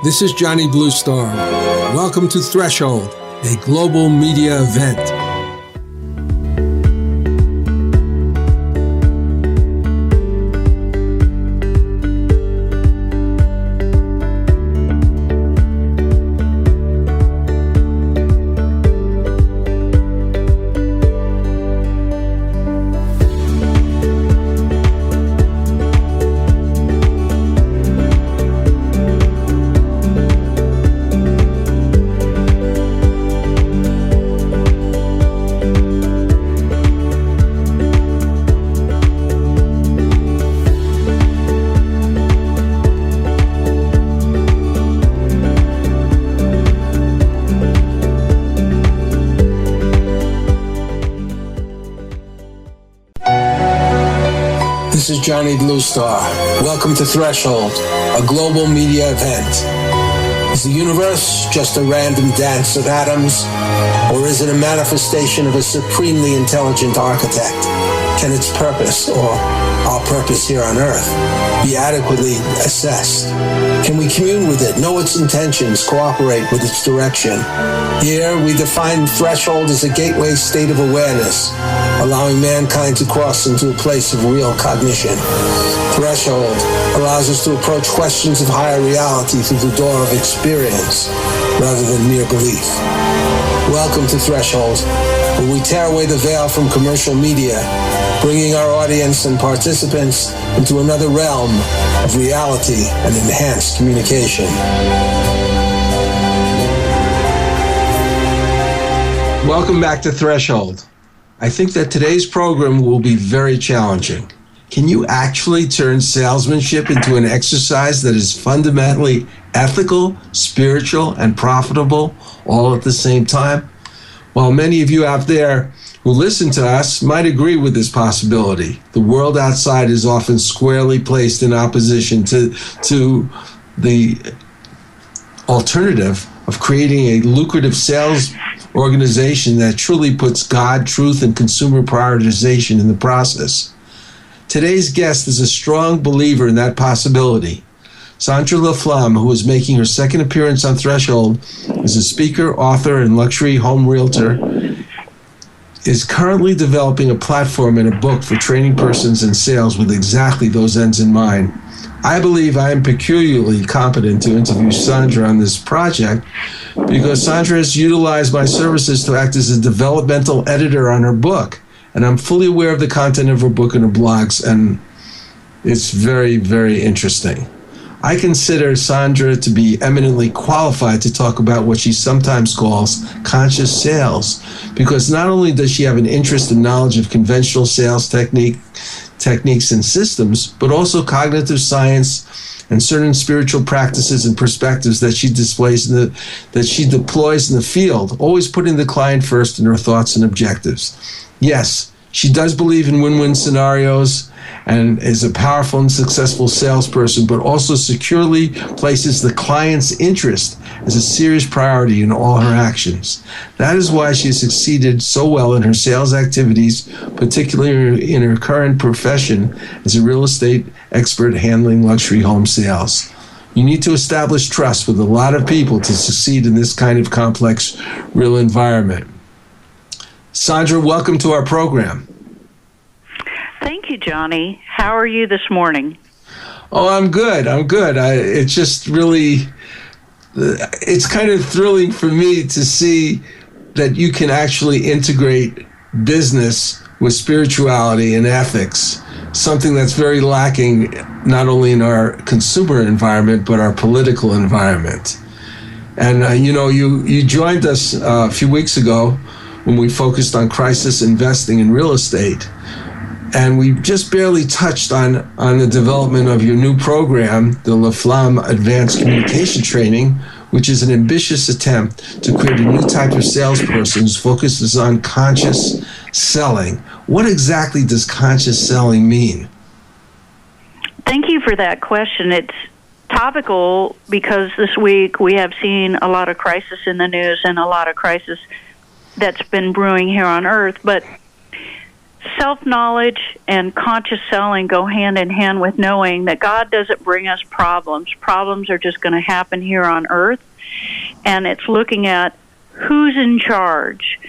This is Johnny Blue Star. Welcome to Threshold, a global media event. This is Johnny Blue Star. Welcome to Threshold, a global media event. Is the universe just a random dance of atoms, or is it a manifestation of a supremely intelligent architect? Can its purpose, or our purpose here on Earth, be adequately assessed? Can we commune with it, know its intentions, cooperate with its direction? Here, we define threshold as a gateway state of awareness, allowing mankind to cross into a place of real cognition. Threshold allows us to approach questions of higher reality through the door of experience, rather than mere belief. Welcome to Threshold, where we tear away the veil from commercial media, bringing our audience and participants into another realm of reality and enhanced communication. Welcome back to Threshold. I think that today's program will be very challenging. Can you actually turn salesmanship into an exercise that is fundamentally ethical, spiritual, and profitable all at the same time? While many of you out there who listen to us might agree with this possibility, the world outside is often squarely placed in opposition to the alternative of creating a lucrative sales organization that truly puts God, truth, and consumer prioritization in the process. Today's guest is a strong believer in that possibility. Sandra LaFlamme, who is making her second appearance on Threshold, is a speaker, author, and luxury home realtor, is currently developing a platform and a book for training persons in sales with exactly those ends in mind. I believe I am peculiarly competent to interview Sandra on this project because Sandra has utilized my services to act as a developmental editor on her book. And I'm fully aware of the content of her book and her blogs, and it's very, very interesting. I consider Sandra to be eminently qualified to talk about what she sometimes calls conscious sales, because not only does she have an interest and knowledge of conventional sales techniques and systems, but also cognitive science and certain spiritual practices and perspectives that she deploys in the field, always putting the client first in her thoughts and objectives. Yes, she does believe in win-win scenarios and is a powerful and successful salesperson, but also securely places the client's interest as a serious priority in all her actions. That is why she has succeeded so well in her sales activities, particularly in her current profession as a real estate expert handling luxury home sales. You need to establish trust with a lot of people to succeed in this kind of complex real environment. Sandra, welcome to our program. Thank you, Johnny. How are you this morning? Oh, I'm good. It's just really, it's kind of thrilling for me to see that you can actually integrate business with spirituality and ethics, something that's very lacking not only in our consumer environment, but our political environment. And, you joined us a few weeks ago when we focused on crisis investing in real estate. And we just barely touched on the development of your new program, the LaFlamme Advanced Communication Training, which is an ambitious attempt to create a new type of salesperson whose focus is on conscious selling. What exactly does conscious selling mean? Thank you for that question. It's topical because this week we have seen a lot of crisis in the news and a lot of crisis that's been brewing here on Earth. But self-knowledge and conscious selling go hand in hand with knowing that God doesn't bring us problems. Problems are just going to happen here on earth. And it's looking at who's in charge.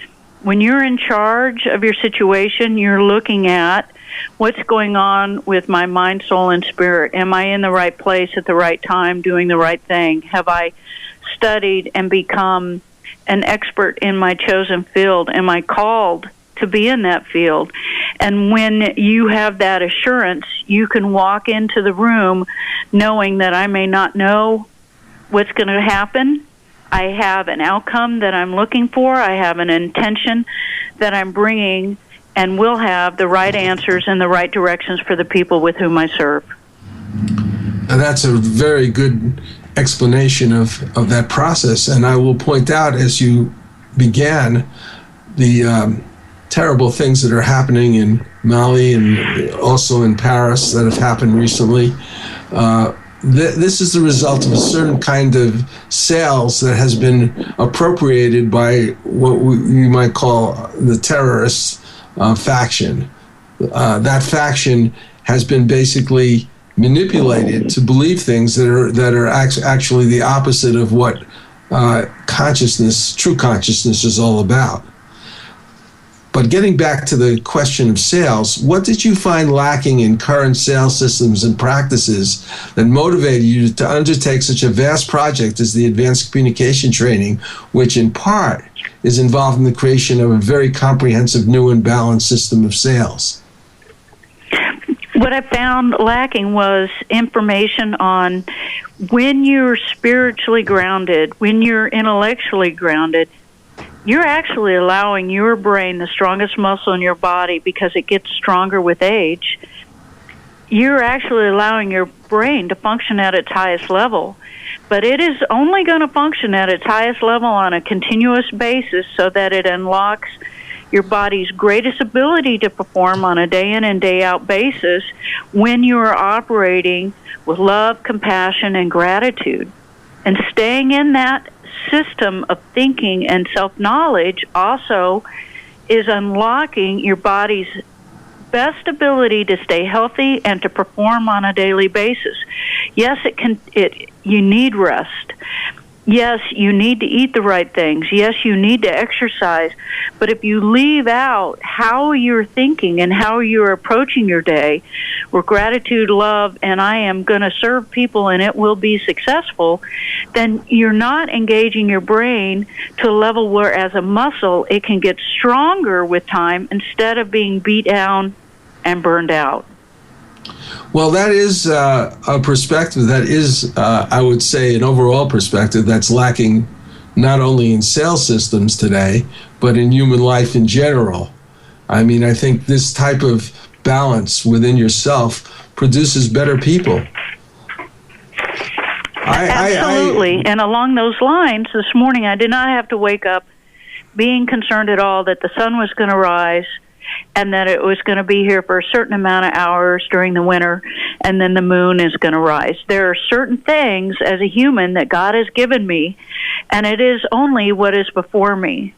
When you're in charge of your situation, you're looking at what's going on with my mind, soul, and spirit. Am I in the right place at the right time, doing the right thing? Have I studied and become an expert in my chosen field? Am I called to be in that field? And when you have that assurance, you can walk into the room knowing that I may not know what's going to happen. I have an outcome that I'm looking for. I have an intention that I'm bringing, and will have the right answers and the right directions for the people with whom I serve. And that's a very good explanation of that process. And I will point out, as you began, the terrible things that are happening in Mali and also in Paris that have happened recently. This is the result of a certain kind of sales that has been appropriated by what you might call the terrorist faction. That faction has been basically manipulated to believe things that are actually the opposite of what true consciousness is all about. But getting back to the question of sales, what did you find lacking in current sales systems and practices that motivated you to undertake such a vast project as the Advanced Communication Training, which in part is involved in the creation of a very comprehensive new and balanced system of sales? What I found lacking was information on when you're spiritually grounded, when you're intellectually grounded, you're actually allowing your brain, the strongest muscle in your body, because it gets stronger with age, you're actually allowing your brain to function at its highest level. But it is only going to function at its highest level on a continuous basis so that it unlocks your body's greatest ability to perform on a day in and day out basis when you are operating with love, compassion, and gratitude. And staying in that system of thinking and self-knowledge also is unlocking your body's best ability to stay healthy and to perform on a daily basis. Yes, you need rest. Yes, you need to eat the right things. Yes, you need to exercise. But if you leave out how you're thinking and how you're approaching your day with gratitude, love, and I am going to serve people and it will be successful, then you're not engaging your brain to a level where, as a muscle, it can get stronger with time instead of being beat down and burned out. Well, that is a perspective that is, I would say, an overall perspective that's lacking not only in sales systems today, but in human life in general. I mean, I think this type of balance within yourself produces better people. Absolutely. And along those lines, this morning I did not have to wake up being concerned at all that the sun was going to rise and that it was going to be here for a certain amount of hours during the winter, and then the moon is going to rise. There are certain things as a human that God has given me, and it is only what is before me.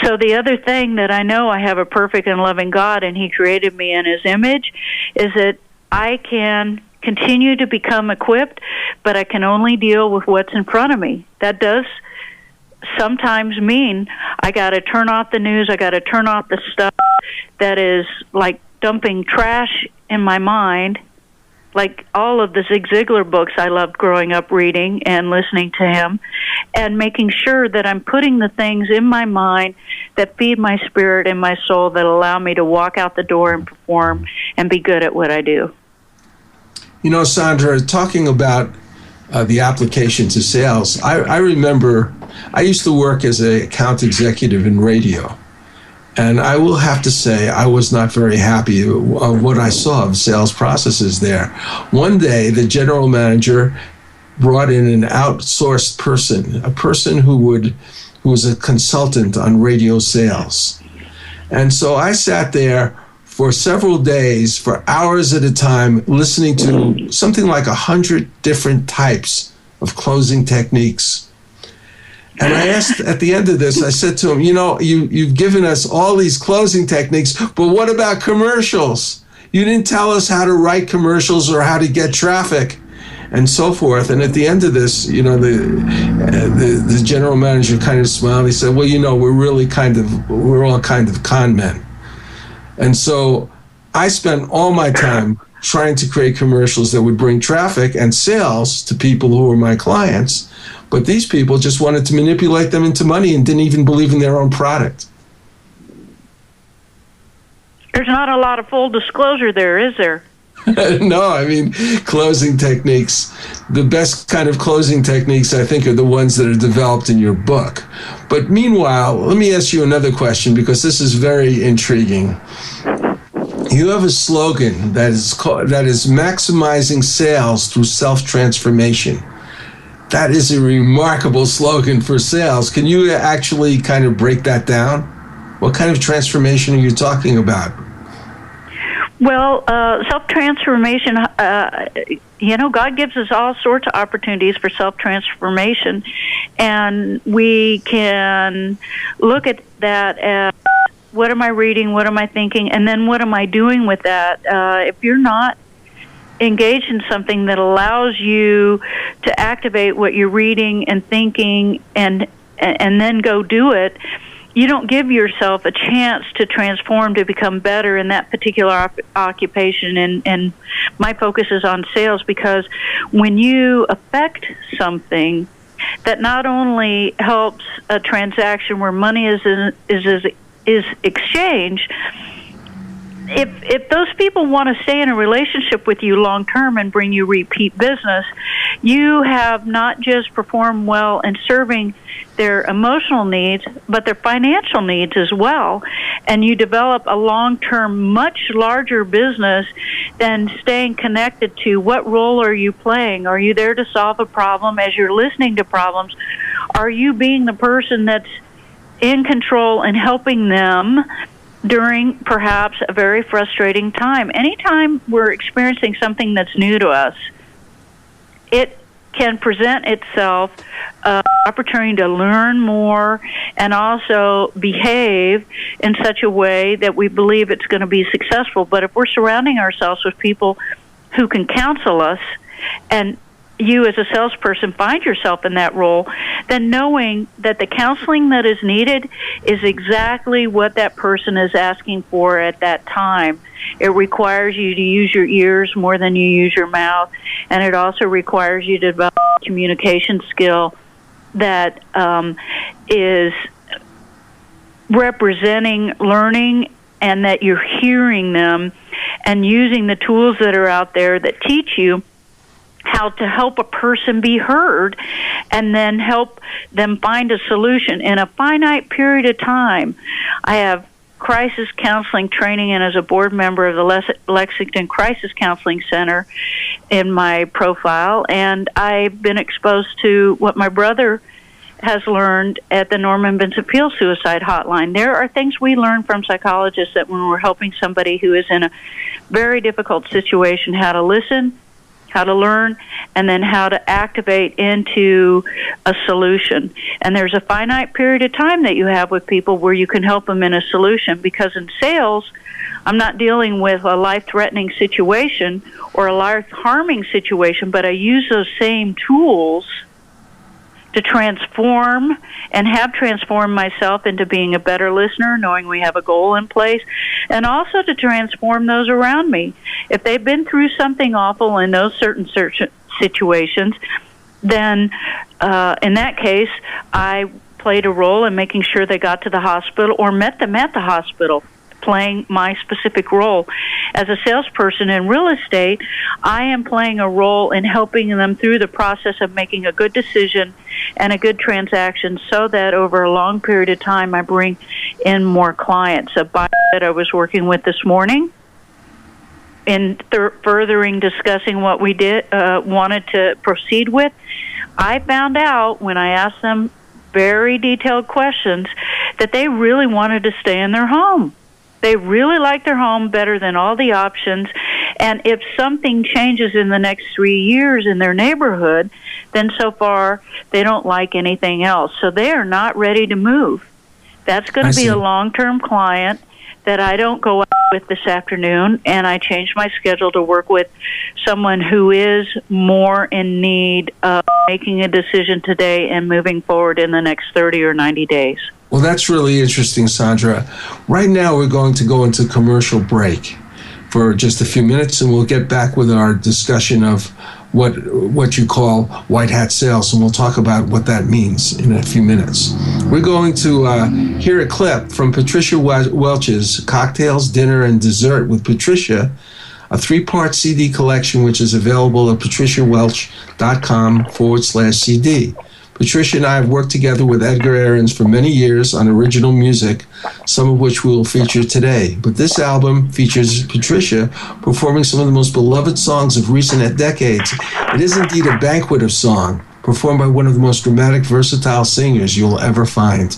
So the other thing that I know I have a perfect and loving God, and He created me in His image, is that I can continue to become equipped, but I can only deal with what's in front of me. That does sometimes mean I got to turn off the news, I got to turn off the stuff that is like dumping trash in my mind, like all of the Zig Ziglar books I loved growing up reading and listening to him, and making sure that I'm putting the things in my mind that feed my spirit and my soul, that allow me to walk out the door and perform and be good at what I do. You know, Sandra, talking about the application to sales, I remember I used to work as an account executive in radio. And I will have to say I was not very happy of what I saw of sales processes there. One day, the general manager brought in an outsourced person, a person who was a consultant on radio sales. And so I sat there for several days, for hours at a time, listening to something like 100 different types of closing techniques. And I asked at the end of this, I said to him, you've given us all these closing techniques, but what about commercials? You didn't tell us how to write commercials or how to get traffic and so forth. And at the end of this, the general manager kind of smiled. He said, well, we're all kind of con men. And so I spent all my time trying to create commercials that would bring traffic and sales to people who were my clients. But these people just wanted to manipulate them into money and didn't even believe in their own product. There's not a lot of full disclosure there, is there? No, I mean, closing techniques, the best kind of closing techniques, I think, are the ones that are developed in your book. But meanwhile, let me ask you another question, because this is very intriguing. You have a slogan that is maximizing sales through self-transformation. That is a remarkable slogan for sales. Can you actually kind of break that down? What kind of transformation are you talking about? Well, self-transformation, God gives us all sorts of opportunities for self-transformation, and we can look at that as, what am I reading, what am I thinking, and then what am I doing with that? If you're not engaged in something that allows you to activate what you're reading and thinking and then go do it, you don't give yourself a chance to transform, to become better in that particular occupation. And my focus is on sales, because when you affect something that not only helps a transaction where money is exchanged, if those people want to stay in a relationship with you long term and bring you repeat business, you have not just performed well in serving their emotional needs, but their financial needs as well. And you develop a long-term, much larger business than staying connected to what role are you playing. Are you there to solve a problem? As you're listening to problems, are you being the person that's in control and helping them during perhaps a very frustrating time? Anytime we're experiencing something that's new to us, it can present itself an opportunity to learn more and also behave in such a way that we believe it's going to be successful. But if we're surrounding ourselves with people who can counsel us, and you as a salesperson find yourself in that role, then knowing that the counseling that is needed is exactly what that person is asking for at that time. It requires you to use your ears more than you use your mouth, and it also requires you to develop a communication skill that is representing learning, and that you're hearing them and using the tools that are out there that teach you how to help a person be heard and then help them find a solution in a finite period of time. I have crisis counseling training, and as a board member of the Lexington Crisis Counseling Center in my profile, and I've been exposed to what my brother has learned at the Norman Vincent Peale Suicide Hotline. There are things we learn from psychologists that when we're helping somebody who is in a very difficult situation, how to listen, how to learn, and then how to activate into a solution. And there's a finite period of time that you have with people where you can help them in a solution, because in sales, I'm not dealing with a life-threatening situation or a life-harming situation, but I use those same tools to transform and have transformed myself into being a better listener, knowing we have a goal in place, and also to transform those around me. If they've been through something awful in those certain situations, then in that case, I played a role in making sure they got to the hospital or met them at the hospital, playing my specific role. As a salesperson in real estate, I am playing a role in helping them through the process of making a good decision and a good transaction, so that over a long period of time I bring in more clients. A buyer that I was working with this morning, in furthering discussing what we wanted to proceed with, I found out when I asked them very detailed questions that they really wanted to stay in their home. They really liked their home better than all the options, And if something changes in the next 3 years in their neighborhood, then so far they don't like anything else. So they are not ready to move. That's going to be a long-term client that I don't go out with this afternoon, and I changed my schedule to work with someone who is more in need of making a decision today and moving forward in the next 30 or 90 days. Well, that's really interesting, Sandra. Right now, we're going to go into commercial break for just a few minutes, and we'll get back with our discussion of what you call white hat sales, and we'll talk about what that means in a few minutes. We're going to hear a clip from Patricia Welch's Cocktails, Dinner, and Dessert with Patricia, a 3-part CD collection which is available at patriciawelch.com/CD. Patricia and I have worked together with Edgar Ahrens for many years on original music, some of which we will feature today. But this album features Patricia performing some of the most beloved songs of recent decades. It is indeed a banquet of song, performed by one of the most dramatic, versatile singers you'll ever find.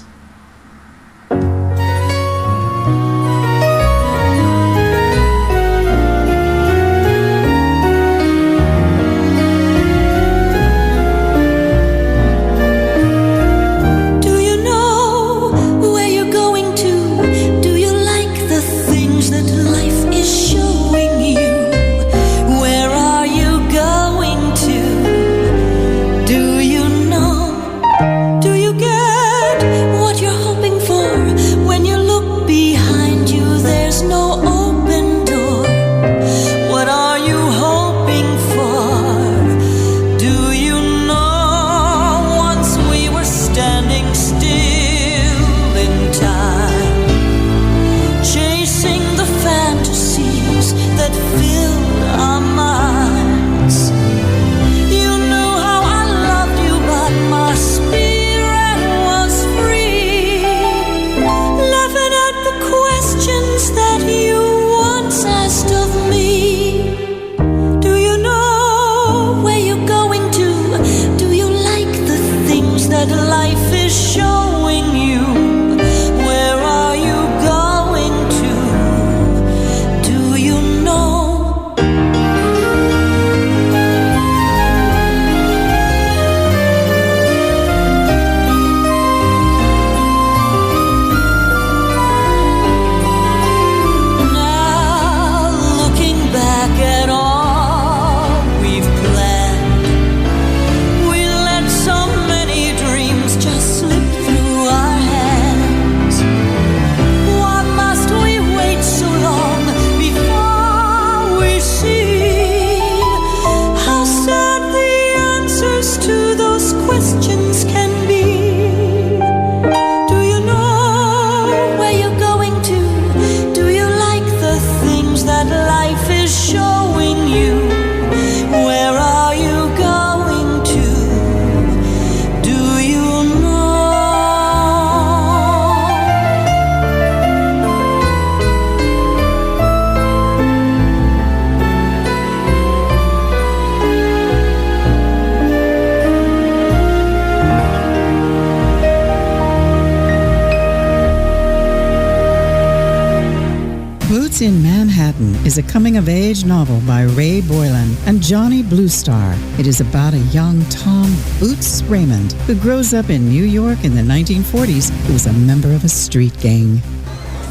In Manhattan is a coming-of-age novel by Ray Boylan and Johnny Bluestar. It is about a young Tom Boots Raymond who grows up in New York in the 1940s who was a member of a street gang.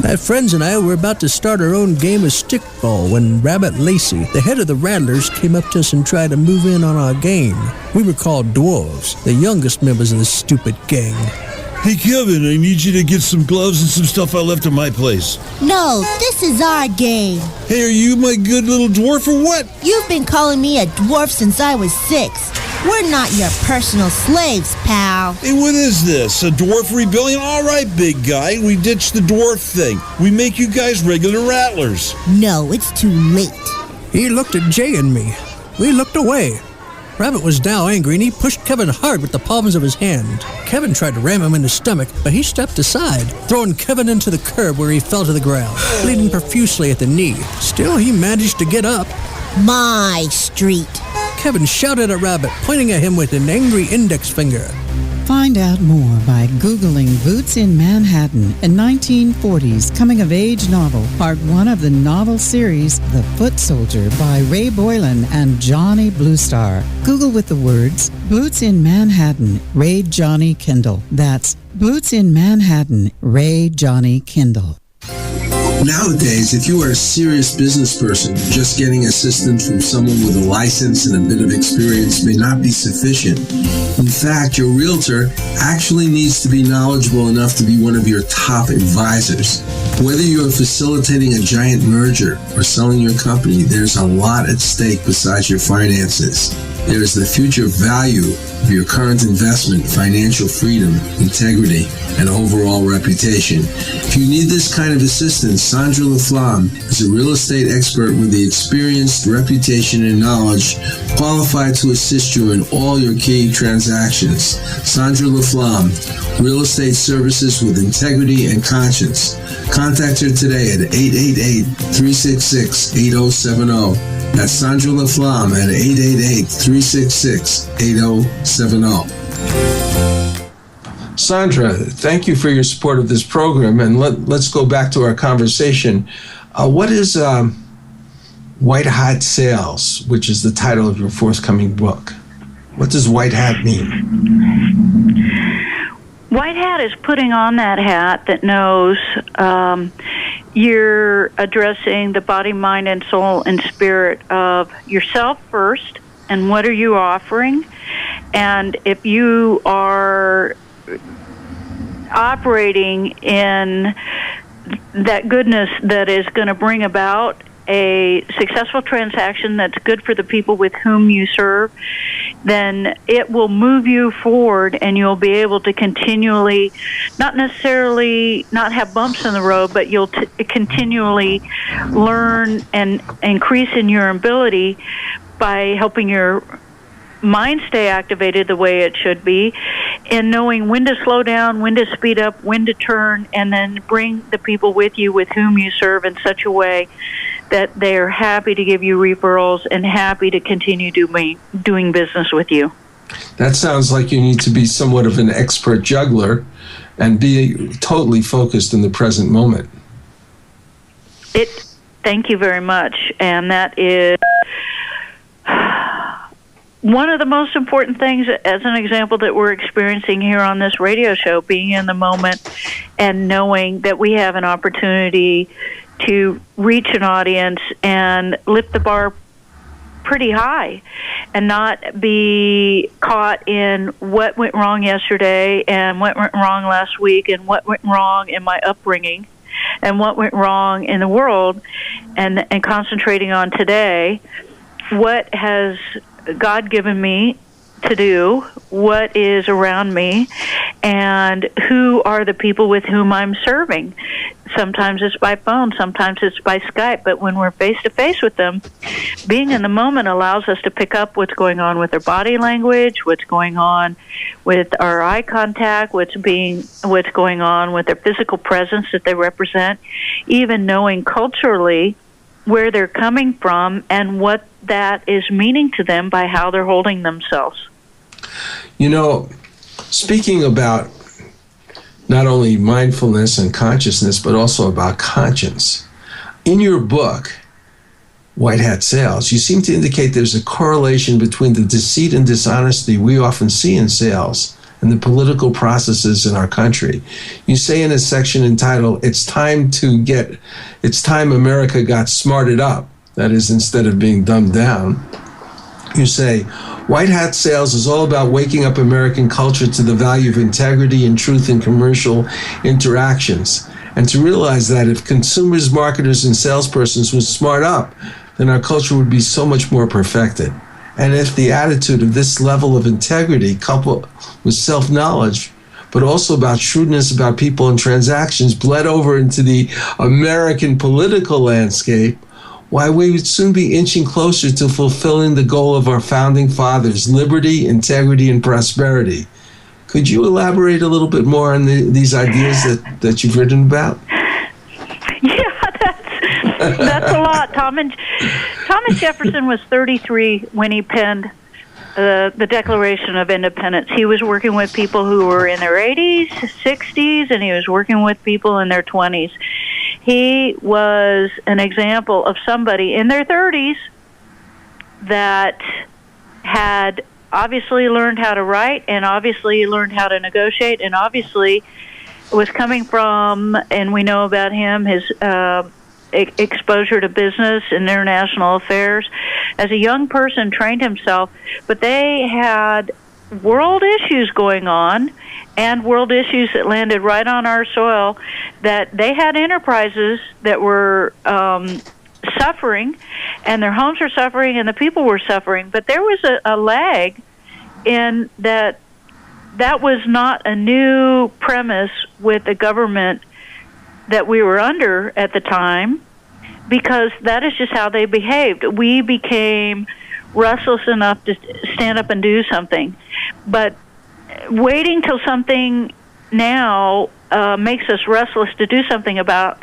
My friends and I were about to start our own game of stickball when Rabbit Lacey, the head of the Rattlers, came up to us and tried to move in on our game. We were called Dwarves, the youngest members of the stupid gang. Hey, Kevin, I need you to get some gloves and some stuff I left at my place. No, this is our game. Hey, are you my good little dwarf or what? You've been calling me a dwarf since I was 6. We're not your personal slaves, pal. Hey, what is this? A dwarf rebellion? All right, big guy. We ditched the dwarf thing. We make you guys regular rattlers. No, it's too late. He looked at Jay and me. We looked away. Rabbit was now angry, and he pushed Kevin hard with the palms of his hand. Kevin tried to ram him in the stomach, but he stepped aside, throwing Kevin into the curb where he fell to the ground, bleeding profusely at the knee. Still, he managed to get up. My street. Kevin shouted at Rabbit, pointing at him with an angry index finger. Find out more by Googling Boots in Manhattan, a 1940s coming-of-age novel, part 1 of the novel series The Foot Soldier by Ray Boylan and Johnny Bluestar. Google with the words Boots in Manhattan, Ray Johnny Kindle. That's Boots in Manhattan, Ray Johnny Kindle. Nowadays, if you are a serious business person, just getting assistance from someone with a license and a bit of experience may not be sufficient. In fact, your realtor actually needs to be knowledgeable enough to be one of your top advisors. Whether you are facilitating a giant merger or selling your company, there's a lot at stake besides your finances. There is the future value of your current investment, financial freedom, integrity, and overall reputation. If you need this kind of assistance, Sandra LaFlamme is a real estate expert with the experience, reputation, and knowledge qualified to assist you in all your key transactions. Sandra LaFlamme, real estate services with integrity and conscience. Contact her today at 888-366-8070. That's Sandra LaFlamme at 888-366-8070. Sandra, thank you for your support of this program, and let's go back to our conversation. What is White Hat Sales, which is the title of your forthcoming book? What does white hat mean? White hat is putting on that hat that knows you're addressing the body, mind, and soul and spirit of yourself first, and what are you offering? And if you are operating in that goodness that is going to bring about a successful transaction that's good for the people with whom you serve, then it will move you forward, and you'll be able to continually, not necessarily not have bumps in the road, but you'll continually learn and increase in your ability by helping your mind stay activated the way it should be, and knowing when to slow down, when to speed up, when to turn, and then bring the people with you with whom you serve in such a way that they are happy to give you referrals and happy to continue doing business with you. That sounds like you need to be somewhat of an expert juggler and be totally focused in the present moment. Thank you very much. And that is one of the most important things, as an example, that we're experiencing here on this radio show, being in the moment and knowing that we have an opportunity to reach an audience and lift the bar pretty high and not be caught in what went wrong yesterday and what went wrong last week and what went wrong in my upbringing and what went wrong in the world, and concentrating on today. What has God given me to do, what is around me, and who are the people with whom I'm serving. Sometimes it's by phone, sometimes it's by Skype, but when we're face-to-face with them, being in the moment allows us to pick up what's going on with their body language, what's going on with our eye contact, what's going on with their physical presence that they represent, even knowing culturally where they're coming from and what that is meaning to them by how they're holding themselves. You know, speaking about not only mindfulness and consciousness, but also about conscience, in your book, White Hat Sales, you seem to indicate there's a correlation between the deceit and dishonesty we often see in sales and the political processes in our country. You say in a section entitled, It's time America got smarted up, that is, instead of being dumbed down, you say, White Hat Sales is all about waking up American culture to the value of integrity and truth in commercial interactions, and to realize that if consumers, marketers, and salespersons would smart up, then our culture would be so much more perfected. And if the attitude of this level of integrity, coupled with self-knowledge, but also about shrewdness about people and transactions, bled over into the American political landscape, why, we would soon be inching closer to fulfilling the goal of our founding fathers, liberty, integrity, and prosperity. Could you elaborate a little bit more on these ideas that you've written about? That's a lot. Thomas Jefferson was 33 when he penned the Declaration of Independence. He was working with people who were in their 80s, 60s, and he was working with people in their 20s. He was an example of somebody in their 30s that had obviously learned how to write and obviously learned how to negotiate and obviously was coming from, and we know about him, his exposure to business and international affairs. As a young person, trained himself, but they had world issues going on and world issues that landed right on our soil, that they had enterprises that were suffering, and their homes were suffering, and the people were suffering. But there was a lag in that. That was not a new premise with the government that we were under at the time, because that is just how they behaved. We became restless enough to stand up and do something. But waiting till something now makes us restless to do something about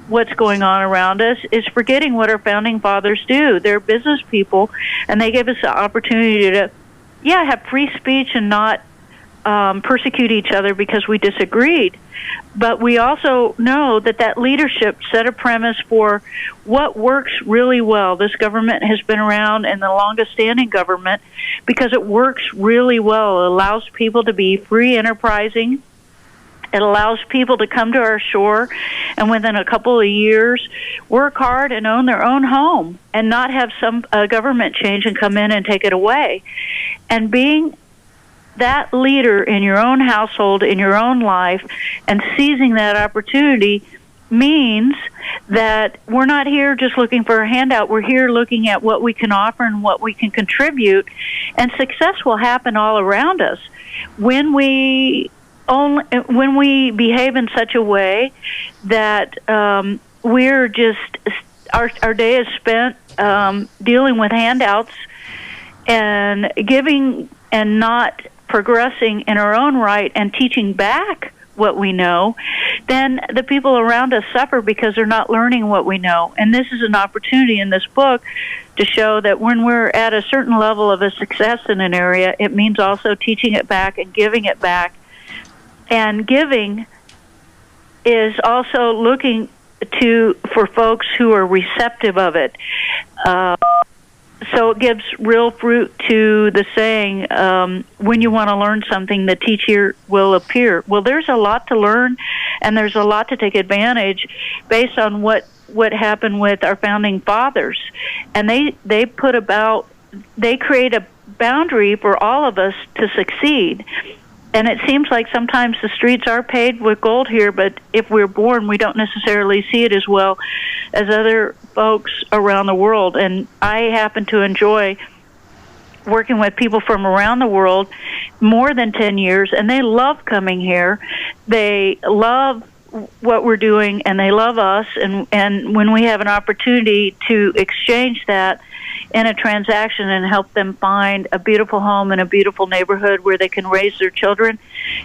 what's going on around us is forgetting what our founding fathers do. They're business people, and they gave us the opportunity to, have free speech and not persecute each other because we disagreed. But we also know that leadership set a premise for what works really well. This government has been around, and the longest-standing government, because it works really well. It allows people to be free enterprising. It allows people to come to our shore and within a couple of years work hard and own their own home and not have some government change and come in and take it away. And being that leader in your own household, in your own life, and seizing that opportunity means that we're not here just looking for a handout. We're here looking at what we can offer and what we can contribute, and success will happen all around us when we behave in such a way that we're just our day is spent dealing with handouts and giving and not progressing in our own right and teaching back what we know, then the people around us suffer because they're not learning what we know. And this is an opportunity in this book to show that when we're at a certain level of a success in an area, it means also teaching it back and giving it back. And giving is also looking for folks who are receptive of it. So it gives real fruit to the saying, when you want to learn something, the teacher will appear. Well, there's a lot to learn, and there's a lot to take advantage based on what happened with our founding fathers. And they create a boundary for all of us to succeed. And it seems like sometimes the streets are paved with gold here, but if we're born, we don't necessarily see it as well as other folks around the world. And I happen to enjoy working with people from around the world more than 10 years, and they love coming here. They love what we're doing, and they love us. And when we have an opportunity to exchange that in a transaction and help them find a beautiful home in a beautiful neighborhood where they can raise their children,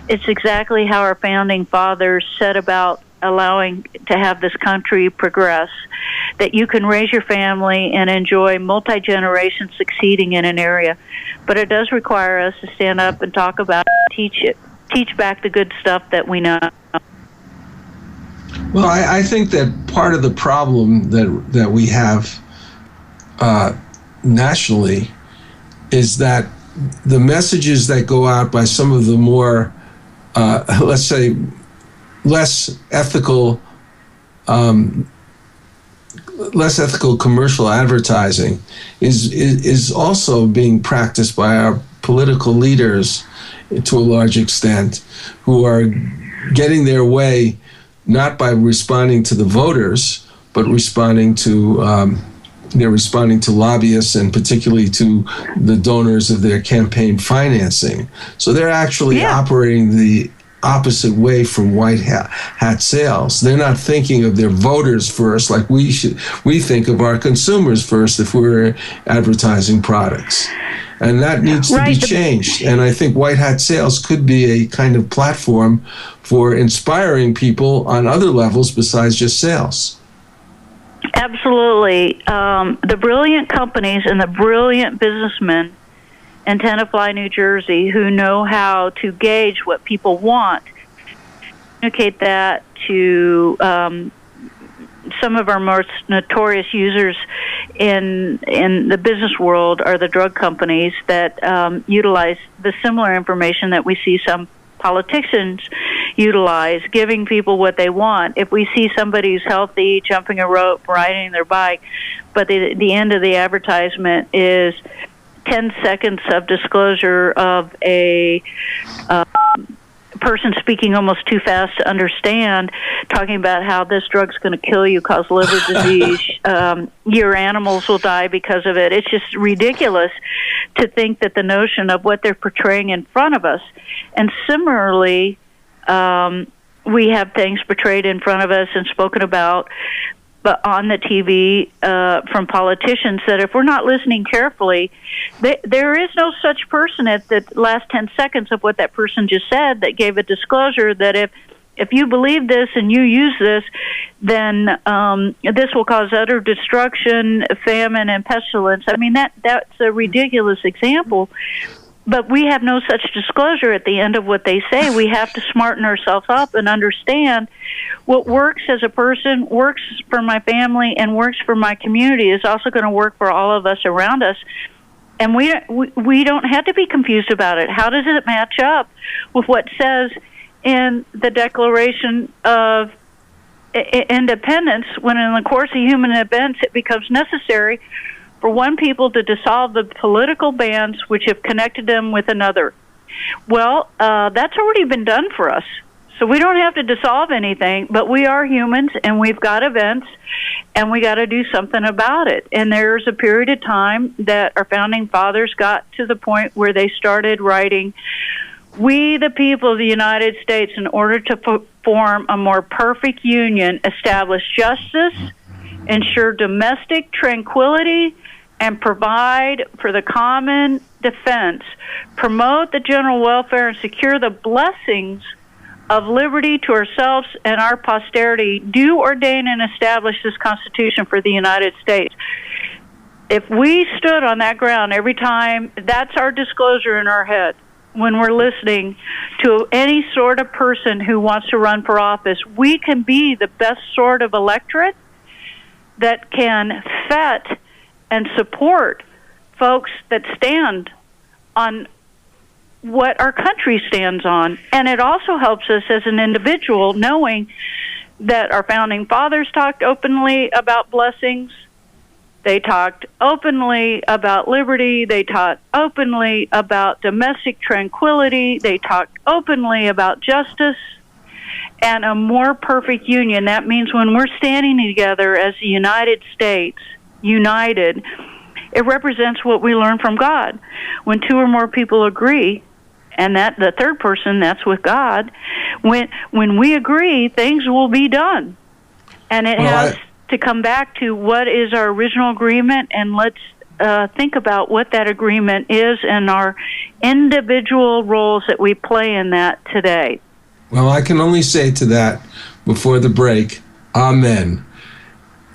it's exactly how our founding fathers set about allowing to have this country progress, that you can raise your family and enjoy multi-generation succeeding in an area. But it does require us to stand up and talk about it, teach back the good stuff that we know. Well, I think that part of the problem that we have nationally is that the messages that go out by some of the more, let's say, less ethical commercial advertising is also being practiced by our political leaders to a large extent, who are getting their way not by responding to the voters, but responding to lobbyists and particularly to the donors of their campaign financing. So they're actually operating the opposite way from white hat sales. They're not thinking of their voters first like we think of our consumers first if we're advertising products. And that needs to be changed. And I think white hat sales could be a kind of platform for inspiring people on other levels besides just sales. Absolutely. The brilliant companies and the brilliant businessmen and Tenafly, New Jersey, who know how to gauge what people want, communicate that to some of our most notorious users in the business world are the drug companies that utilize the similar information that we see some politicians utilize, giving people what they want. If we see somebody who's healthy, jumping a rope, riding their bike, but the end of the advertisement is 10 seconds of disclosure of a person speaking almost too fast to understand, talking about how this drug's going to kill you, cause liver disease, your animals will die because of it. It's just ridiculous to think that the notion of what they're portraying in front of us. And similarly, we have things portrayed in front of us and spoken about but on the TV from politicians that if we're not listening carefully, there is no such person at the last 10 seconds of what that person just said that gave a disclosure that if you believe this and you use this, then this will cause utter destruction, famine, and pestilence. I mean, that's a ridiculous example. But we have no such disclosure at the end of what they say. We have to smarten ourselves up and understand what works as a person, works for my family, and works for my community is also going to work for all of us around us. And we don't have to be confused about it. How does it match up with what says in the Declaration of Independence when in the course of human events it becomes necessary for one people to dissolve the political bands which have connected them with another? Well, that's already been done for us. So we don't have to dissolve anything, but we are humans and we've got events and we got to do something about it. And there's a period of time that our founding fathers got to the point where they started writing, "We, the people of the United States, in order to form a more perfect union, establish justice, ensure domestic tranquility, and provide for the common defense, promote the general welfare, and secure the blessings of liberty to ourselves and our posterity, do ordain and establish this Constitution for the United States." If we stood on that ground every time, that's our disclosure in our head when we're listening to any sort of person who wants to run for office, we can be the best sort of electorate that can vet and support folks that stand on what our country stands on. And it also helps us as an individual knowing that our founding fathers talked openly about blessings. They talked openly about liberty. They talked openly about domestic tranquility. They talked openly about justice and a more perfect union. That means when we're standing together as the United States, united, it represents what we learn from God. When two or more people agree, and that the third person, that's with God, when we agree, things will be done. And it has to come back to what is our original agreement, and let's think about what that agreement is and our individual roles that we play in that today. Well, I can only say to that before the break, amen.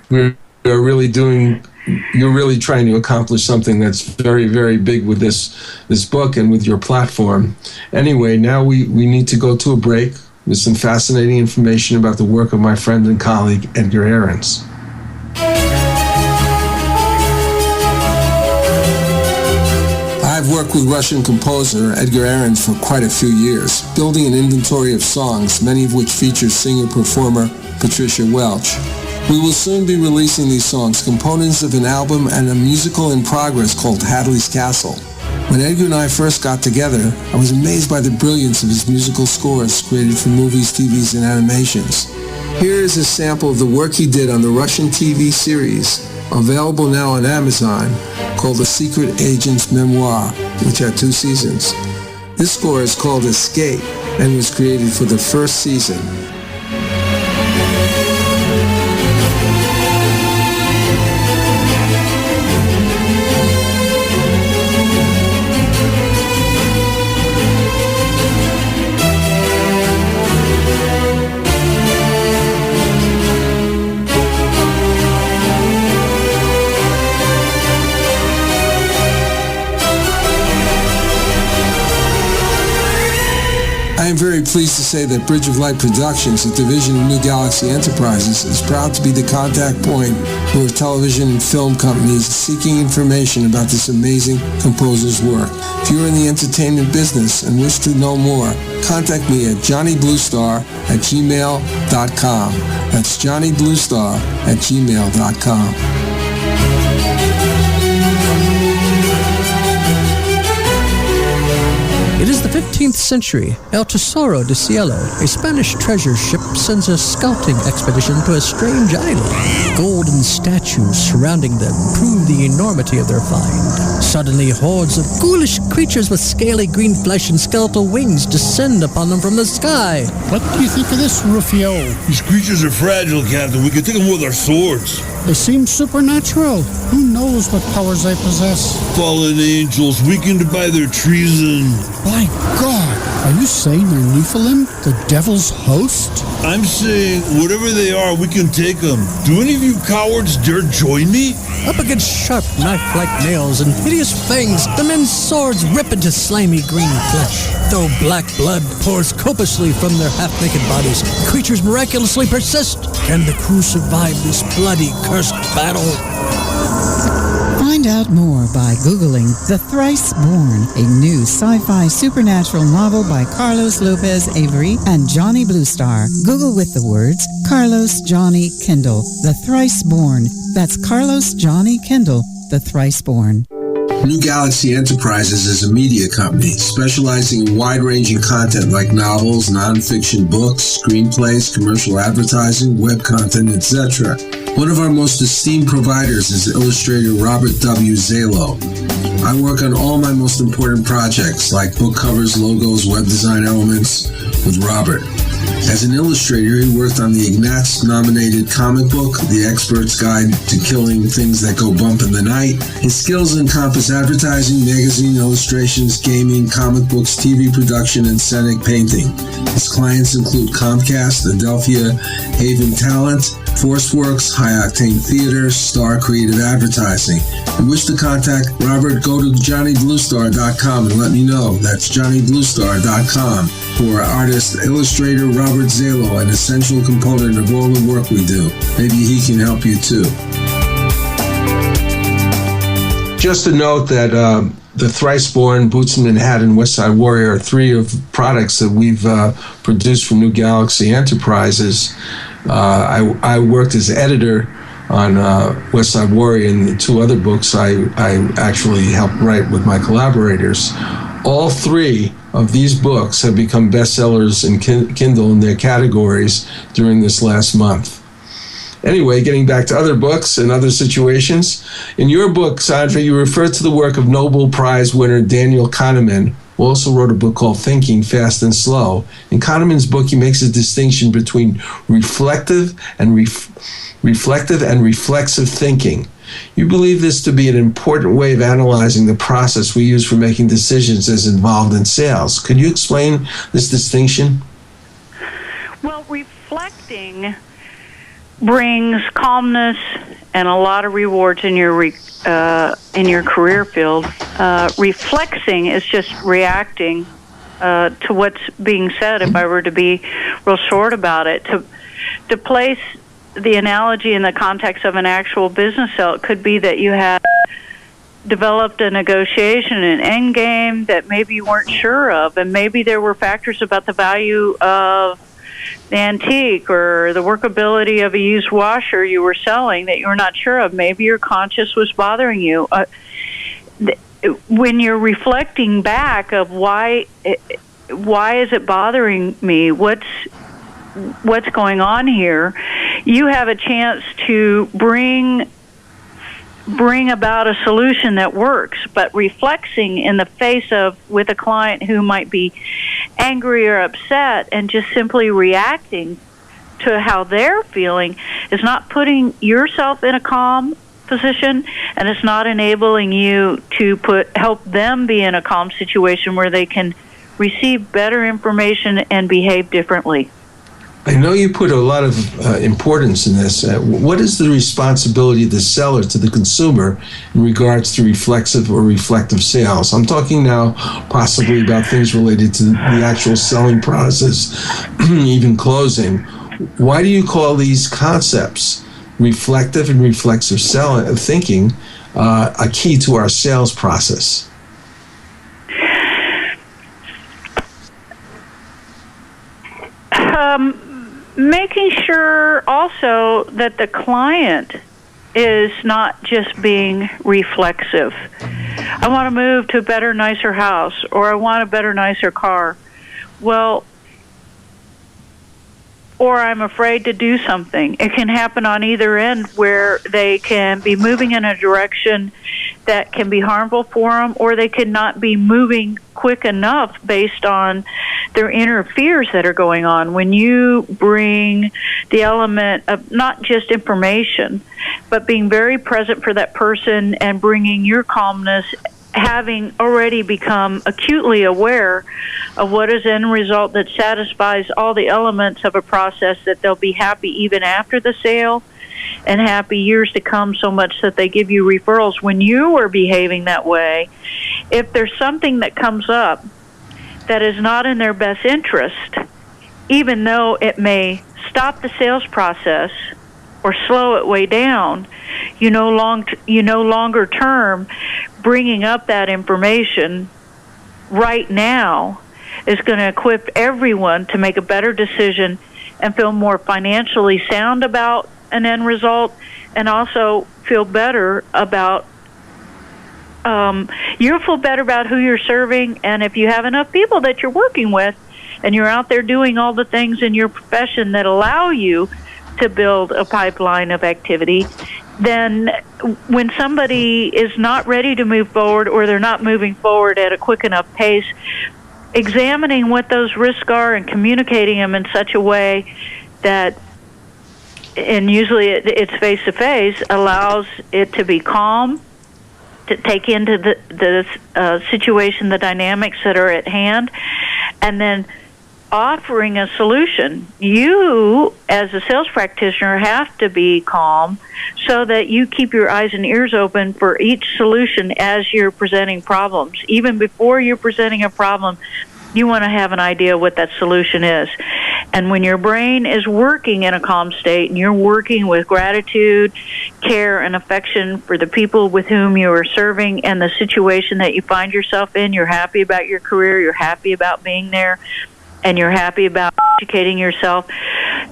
You're really trying to accomplish something that's very, very big with this book and with your platform. Anyway, now we need to go to a break with some fascinating information about the work of my friend and colleague, Edgar Ahrens. I've worked with Russian composer Edgar Ahrens for quite a few years, building an inventory of songs, many of which feature singer-performer Patricia Welch. We will soon be releasing these songs, components of an album and a musical in progress called Hadley's Castle. When Edgar and I first got together, I was amazed by the brilliance of his musical scores created for movies, TVs, and animations. Here is a sample of the work he did on the Russian TV series, available now on Amazon, called The Secret Agent's Memoir, which had 2 seasons. This score is called Escape and was created for the first season. I am very pleased to say that Bridge of Light Productions, a division of New Galaxy Enterprises, is proud to be the contact point for television and film companies seeking information about this amazing composer's work. If you are in the entertainment business and wish to know more, contact me at johnnybluestar@gmail.com. That's johnnybluestar@gmail.com. It is the 15th century. El Tesoro de Cielo, a Spanish treasure ship, sends a scouting expedition to a strange island. Golden statues surrounding them prove the enormity of their find. Suddenly, hordes of ghoulish creatures with scaly green flesh and skeletal wings descend upon them from the sky. What do you think of this, Rufio? These creatures are fragile, Captain. We can take them with our swords. They seem supernatural. Who knows what powers they possess? Fallen angels, weakened by their treason. My God! Are you saying they're Nephilim, the devil's host? I'm saying, whatever they are, we can take them. Do any of you cowards dare join me? Up against sharp knife-like nails and hideous fangs, the men's swords rip into slimy green flesh. Though black blood pours copiously from their half-naked bodies, the creatures miraculously persist. Can the crew survive this bloody, cursed battle? Find out more by Googling The Thrice Born, a new sci-fi supernatural novel by Carlos Lopez Avery and Johnny Bluestar. Google with the words Carlos Johnny Kindle, The Thrice Born. That's Carlos Johnny Kindle, The Thrice Born. New Galaxy Enterprises is a media company specializing in wide-ranging content like novels, nonfiction books, screenplays, commercial advertising, web content, etc. One of our most esteemed providers is illustrator Robert W. Zalo. I work on all my most important projects like book covers, logos, web design elements with Robert. As an illustrator, he worked on the Ignatz-nominated comic book, The Expert's Guide to Killing Things That Go Bump in the Night. His skills encompass advertising, magazine illustrations, gaming, comic books, TV production, and scenic painting. His clients include Comcast, Adelphia, Haven Talent, ForceWorks, High Octane Theater, Star Creative Advertising. If you wish to contact Robert, go to johnnybluestar.com and let me know. That's johnnybluestar.com. For artist, illustrator Robert Zalo, an essential component of all the work we do. Maybe he can help you too. Just a note that the Thrice Born, Boots in Manhattan, West Side Warrior are three of products that we've produced for New Galaxy Enterprises. I worked as editor on West Side Warrior, and the two other books I actually helped write with my collaborators. All three of these books have become bestsellers in Kindle in their categories during this last month. Anyway, getting back to other books and other situations. In your book, Sandra, you refer to the work of Nobel Prize winner Daniel Kahneman, who also wrote a book called Thinking Fast and Slow. In Kahneman's book, he makes a distinction between reflective and reflexive thinking. You believe this to be an important way of analyzing the process we use for making decisions as involved in sales. Could you explain this distinction? Well, reflecting brings calmness and a lot of rewards in your career field. Reflexing is just reacting to what's being said. If I were to be real short about it, to place the analogy in the context of an actual business sale, it could be that you had developed a negotiation, an end game that maybe you weren't sure of, and maybe there were factors about the value of the antique or the workability of a used washer you were selling that you were not sure of. Maybe your conscience was bothering you. When you're reflecting back of why is it bothering me? What's going on here? You have a chance to bring about a solution that works. But reflecting in the face of with a client who might be angry or upset and just simply reacting to how they're feeling is not putting yourself in a calm position, and it's not enabling you to help them be in a calm situation where they can receive better information and behave differently. I know you put a lot of importance in this. What is the responsibility of the seller to the consumer in regards to reflexive or reflective sales? I'm talking now possibly about things related to the actual selling process, even closing. Why do you call these concepts, reflective and reflexive thinking, a key to our sales process? Making sure also that the client is not just being reflexive. I want to move to a better, nicer house, or I want a better, nicer car. Well, or I'm afraid to do something. It can happen on either end where they can be moving in a direction that can be harmful for them, or they could not be moving quick enough based on their inner fears that are going on. When you bring the element of not just information, but being very present for that person and bringing your calmness, having already become acutely aware of what is the end result that satisfies all the elements of a process, that they'll be happy even after the sale and happy years to come, so much that they give you referrals. When you are behaving that way, if there's something that comes up that is not in their best interest, even though it may stop the sales process or slow it way down, you no longer term bringing up that information right now is going to equip everyone to make a better decision and feel more financially sound about an end result, and also feel better about you'll feel better about who you're serving. And if you have enough people that you're working with and you're out there doing all the things in your profession that allow you to build a pipeline of activity, then when somebody is not ready to move forward, or they're not moving forward at a quick enough pace, examining what those risks are and communicating them in such a way that, and usually it's face-to-face, allows it to be calm, to take into the situation, the dynamics that are at hand, and then offering a solution. You, as a sales practitioner, have to be calm so that you keep your eyes and ears open for each solution as you're presenting problems. Even before you're presenting a problem, you want to have an idea what that solution is. And when your brain is working in a calm state and you're working with gratitude, care, and affection for the people with whom you are serving and the situation that you find yourself in, you're happy about your career, you're happy about being there, and you're happy about educating yourself,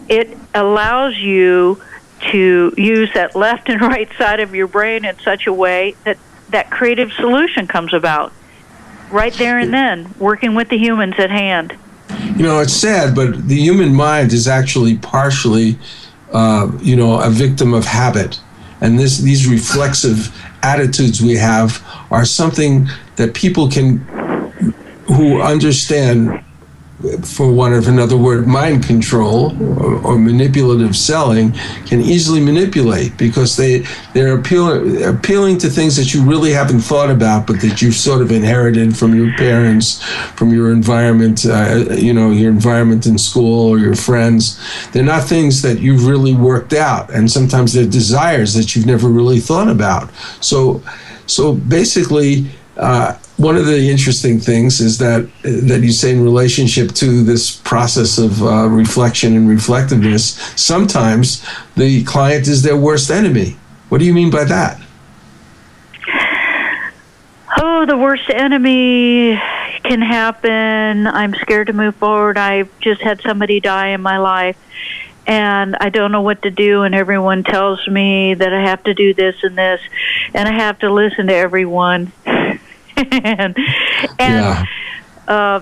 it allows you to use that left and right side of your brain in such a way that that creative solution comes about right there and then, working with the humans at hand. You know, it's sad, but the human mind is actually partially, a victim of habit. And these reflexive attitudes we have are something that people who understand, for want of another word, mind control or manipulative selling, can easily manipulate, because they're appealing to things that you really haven't thought about, but that you've sort of inherited from your parents, from your environment, your environment in school or your friends. They're not things that you've really worked out, and sometimes they're desires that you've never really thought about. So basically, one of the interesting things is that you say in relationship to this process of reflection and reflectiveness, sometimes the client is their worst enemy. What do you mean by that? Oh, the worst enemy can happen. I'm scared to move forward. I've just had somebody die in my life, and I don't know what to do, and everyone tells me that I have to do this and this, and I have to listen to everyone. and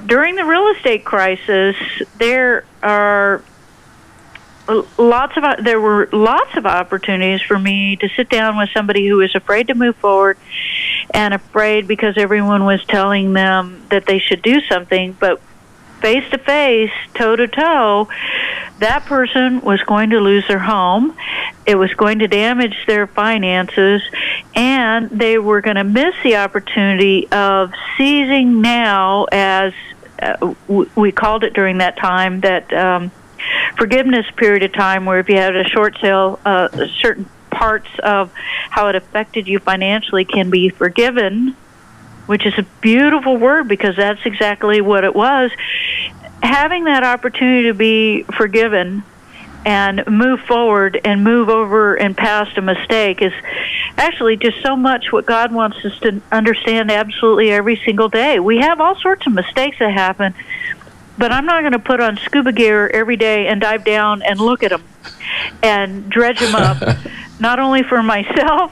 during the real estate crisis, there were lots of opportunities for me to sit down with somebody who was afraid to move forward, and afraid because everyone was telling them that they should do something, but face to face, toe to toe, that person was going to lose their home. It was going to damage their finances, and they were going to miss the opportunity of seizing now, as we called it during that time, that forgiveness period of time where if you had a short sale, certain parts of how it affected you financially can be forgiven, which is a beautiful word because that's exactly what it was. Having that opportunity to be forgiven and move forward and move over and past a mistake is actually just so much what God wants us to understand absolutely every single day. We have all sorts of mistakes that happen, but I'm not going to put on scuba gear every day and dive down and look at them and dredge them up, not only for myself,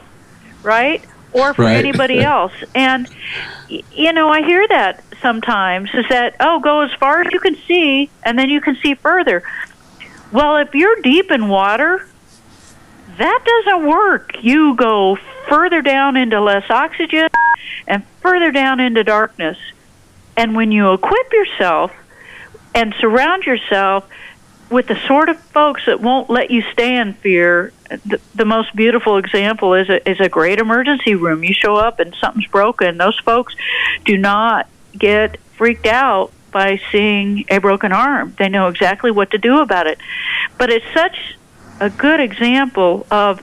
right, or for anybody else. And, I hear that sometimes, is that, go as far as you can see, and then you can see further. Well, if you're deep in water, that doesn't work. You go further down into less oxygen and further down into darkness. And when you equip yourself and surround yourself with the sort of folks that won't let you stay in fear, the most beautiful example is a great emergency room. You show up and something's broken. Those folks do not get freaked out by seeing a broken arm. They know exactly what to do about it. But it's such a good example of,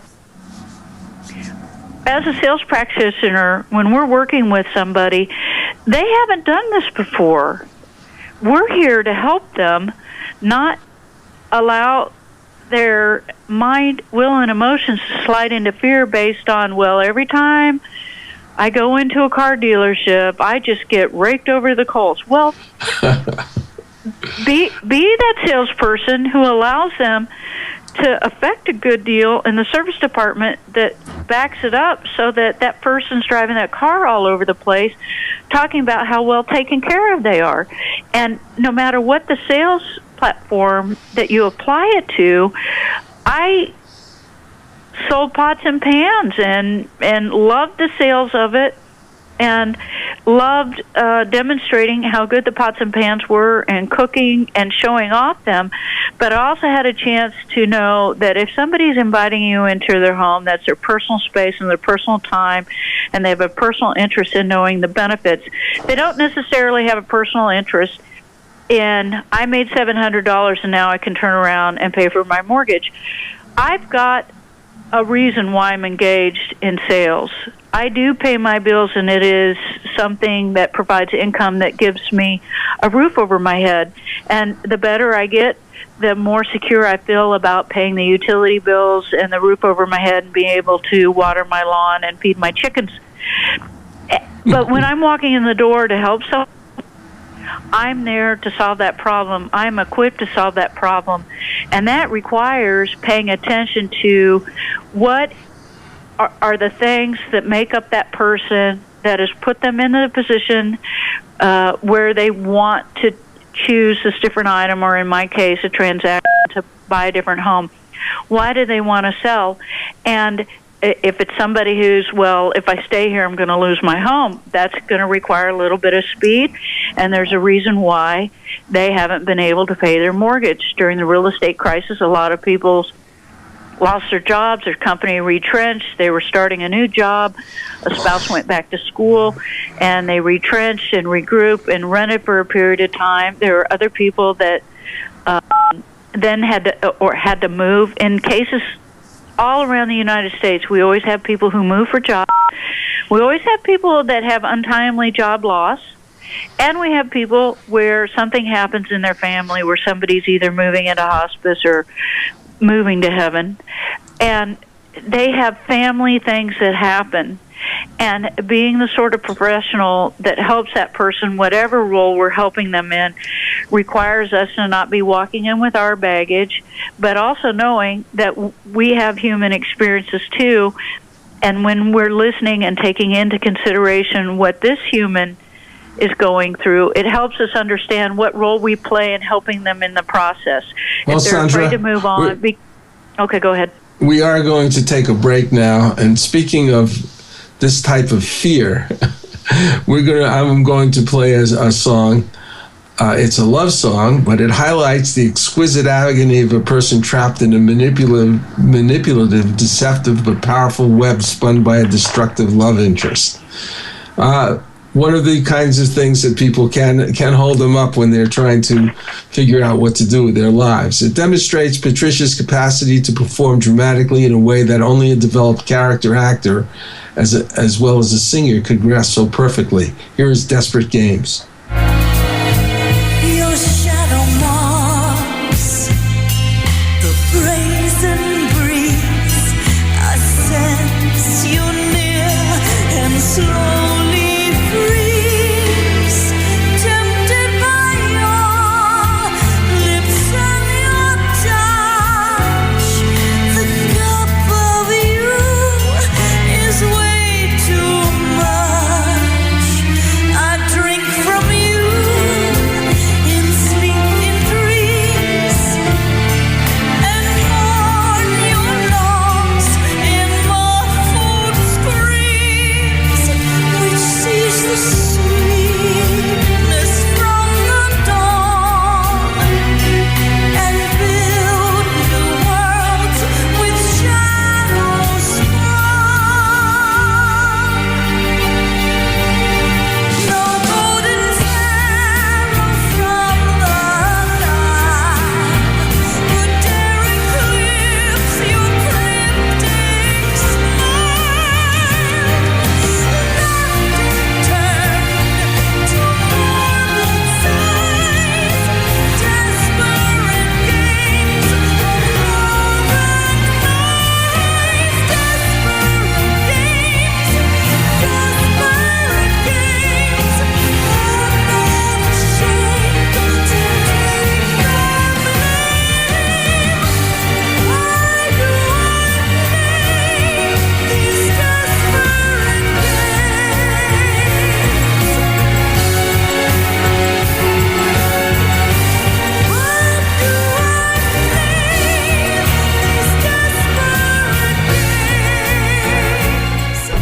as a sales practitioner, when we're working with somebody, they haven't done this before. We're here to help them not allow their mind, will, and emotions to slide into fear based on, every time I go into a car dealership, I just get raked over the coals. Well, be that salesperson who allows them to affect a good deal in the service department that backs it up so that that person's driving that car all over the place talking about how well taken care of they are. And no matter what the sales platform that you apply it to, I sold pots and pans and loved the sales of it and loved demonstrating how good the pots and pans were and cooking and showing off them. But I also had a chance to know that if somebody's inviting you into their home, that's their personal space and their personal time, and they have a personal interest in knowing the benefits. They don't necessarily have a personal interest in, I made $700 and now I can turn around and pay for my mortgage. I've got a reason why I'm engaged in sales. I do pay my bills, and it is something that provides income that gives me a roof over my head. And the better I get, the more secure I feel about paying the utility bills and the roof over my head and being able to water my lawn and feed my chickens. But when I'm walking in the door to help someone, I'm there to solve that problem. I'm equipped to solve that problem. And that requires paying attention to what are the things that make up that person that has put them in the position where they want to choose this different item, or in my case, a transaction to buy a different home. Why do they want to sell? And if it's somebody who's, if I stay here, I'm going to lose my home, that's going to require a little bit of speed, and there's a reason why they haven't been able to pay their mortgage. During the real estate crisis, a lot of people lost their jobs, their company retrenched, they were starting a new job, a spouse went back to school, and they retrenched and regrouped and rented for a period of time. There were other people that then had to move. In cases all around the United States, we always have people who move for jobs. We always have people that have untimely job loss. And we have people where something happens in their family, where somebody's either moving into hospice or moving to heaven. And they have family things that happen. And being the sort of professional that helps that person, whatever role we're helping them in, requires us to not be walking in with our baggage, but also knowing that we have human experiences too. And when we're listening and taking into consideration what this human is going through, it helps us understand what role we play in helping them in the process. Well, if they're Sandra, afraid to move on. Okay, go ahead. We are going to take a break now. And speaking of this type of fear, I'm going to play a song. It's a love song, but it highlights the exquisite agony of a person trapped in a manipulative, deceptive, but powerful web spun by a destructive love interest. one of the kinds of things that people can hold them up when they're trying to figure out what to do with their lives. It demonstrates Patricia's capacity to perform dramatically in a way that only a developed character actor, as well as a singer, could grasp so perfectly. Here is Desperate Games. Your shadow marks the brazen breeze. I sense you near and slowly freeze, tempted by your lips and your touch. The cup of you is way too much. I drink from you in sleeping dreams and mourn your loss in muffled screams, which sees the sweetness from the dawn and build new worlds with shadows sprung. No golden arrow from the night would dare eclipse your cryptic smile. Laughter turned to mortal sighs, desperate games of love and noise. Desperate games, I'm not ashamed to take their blame. Why do I name these desperate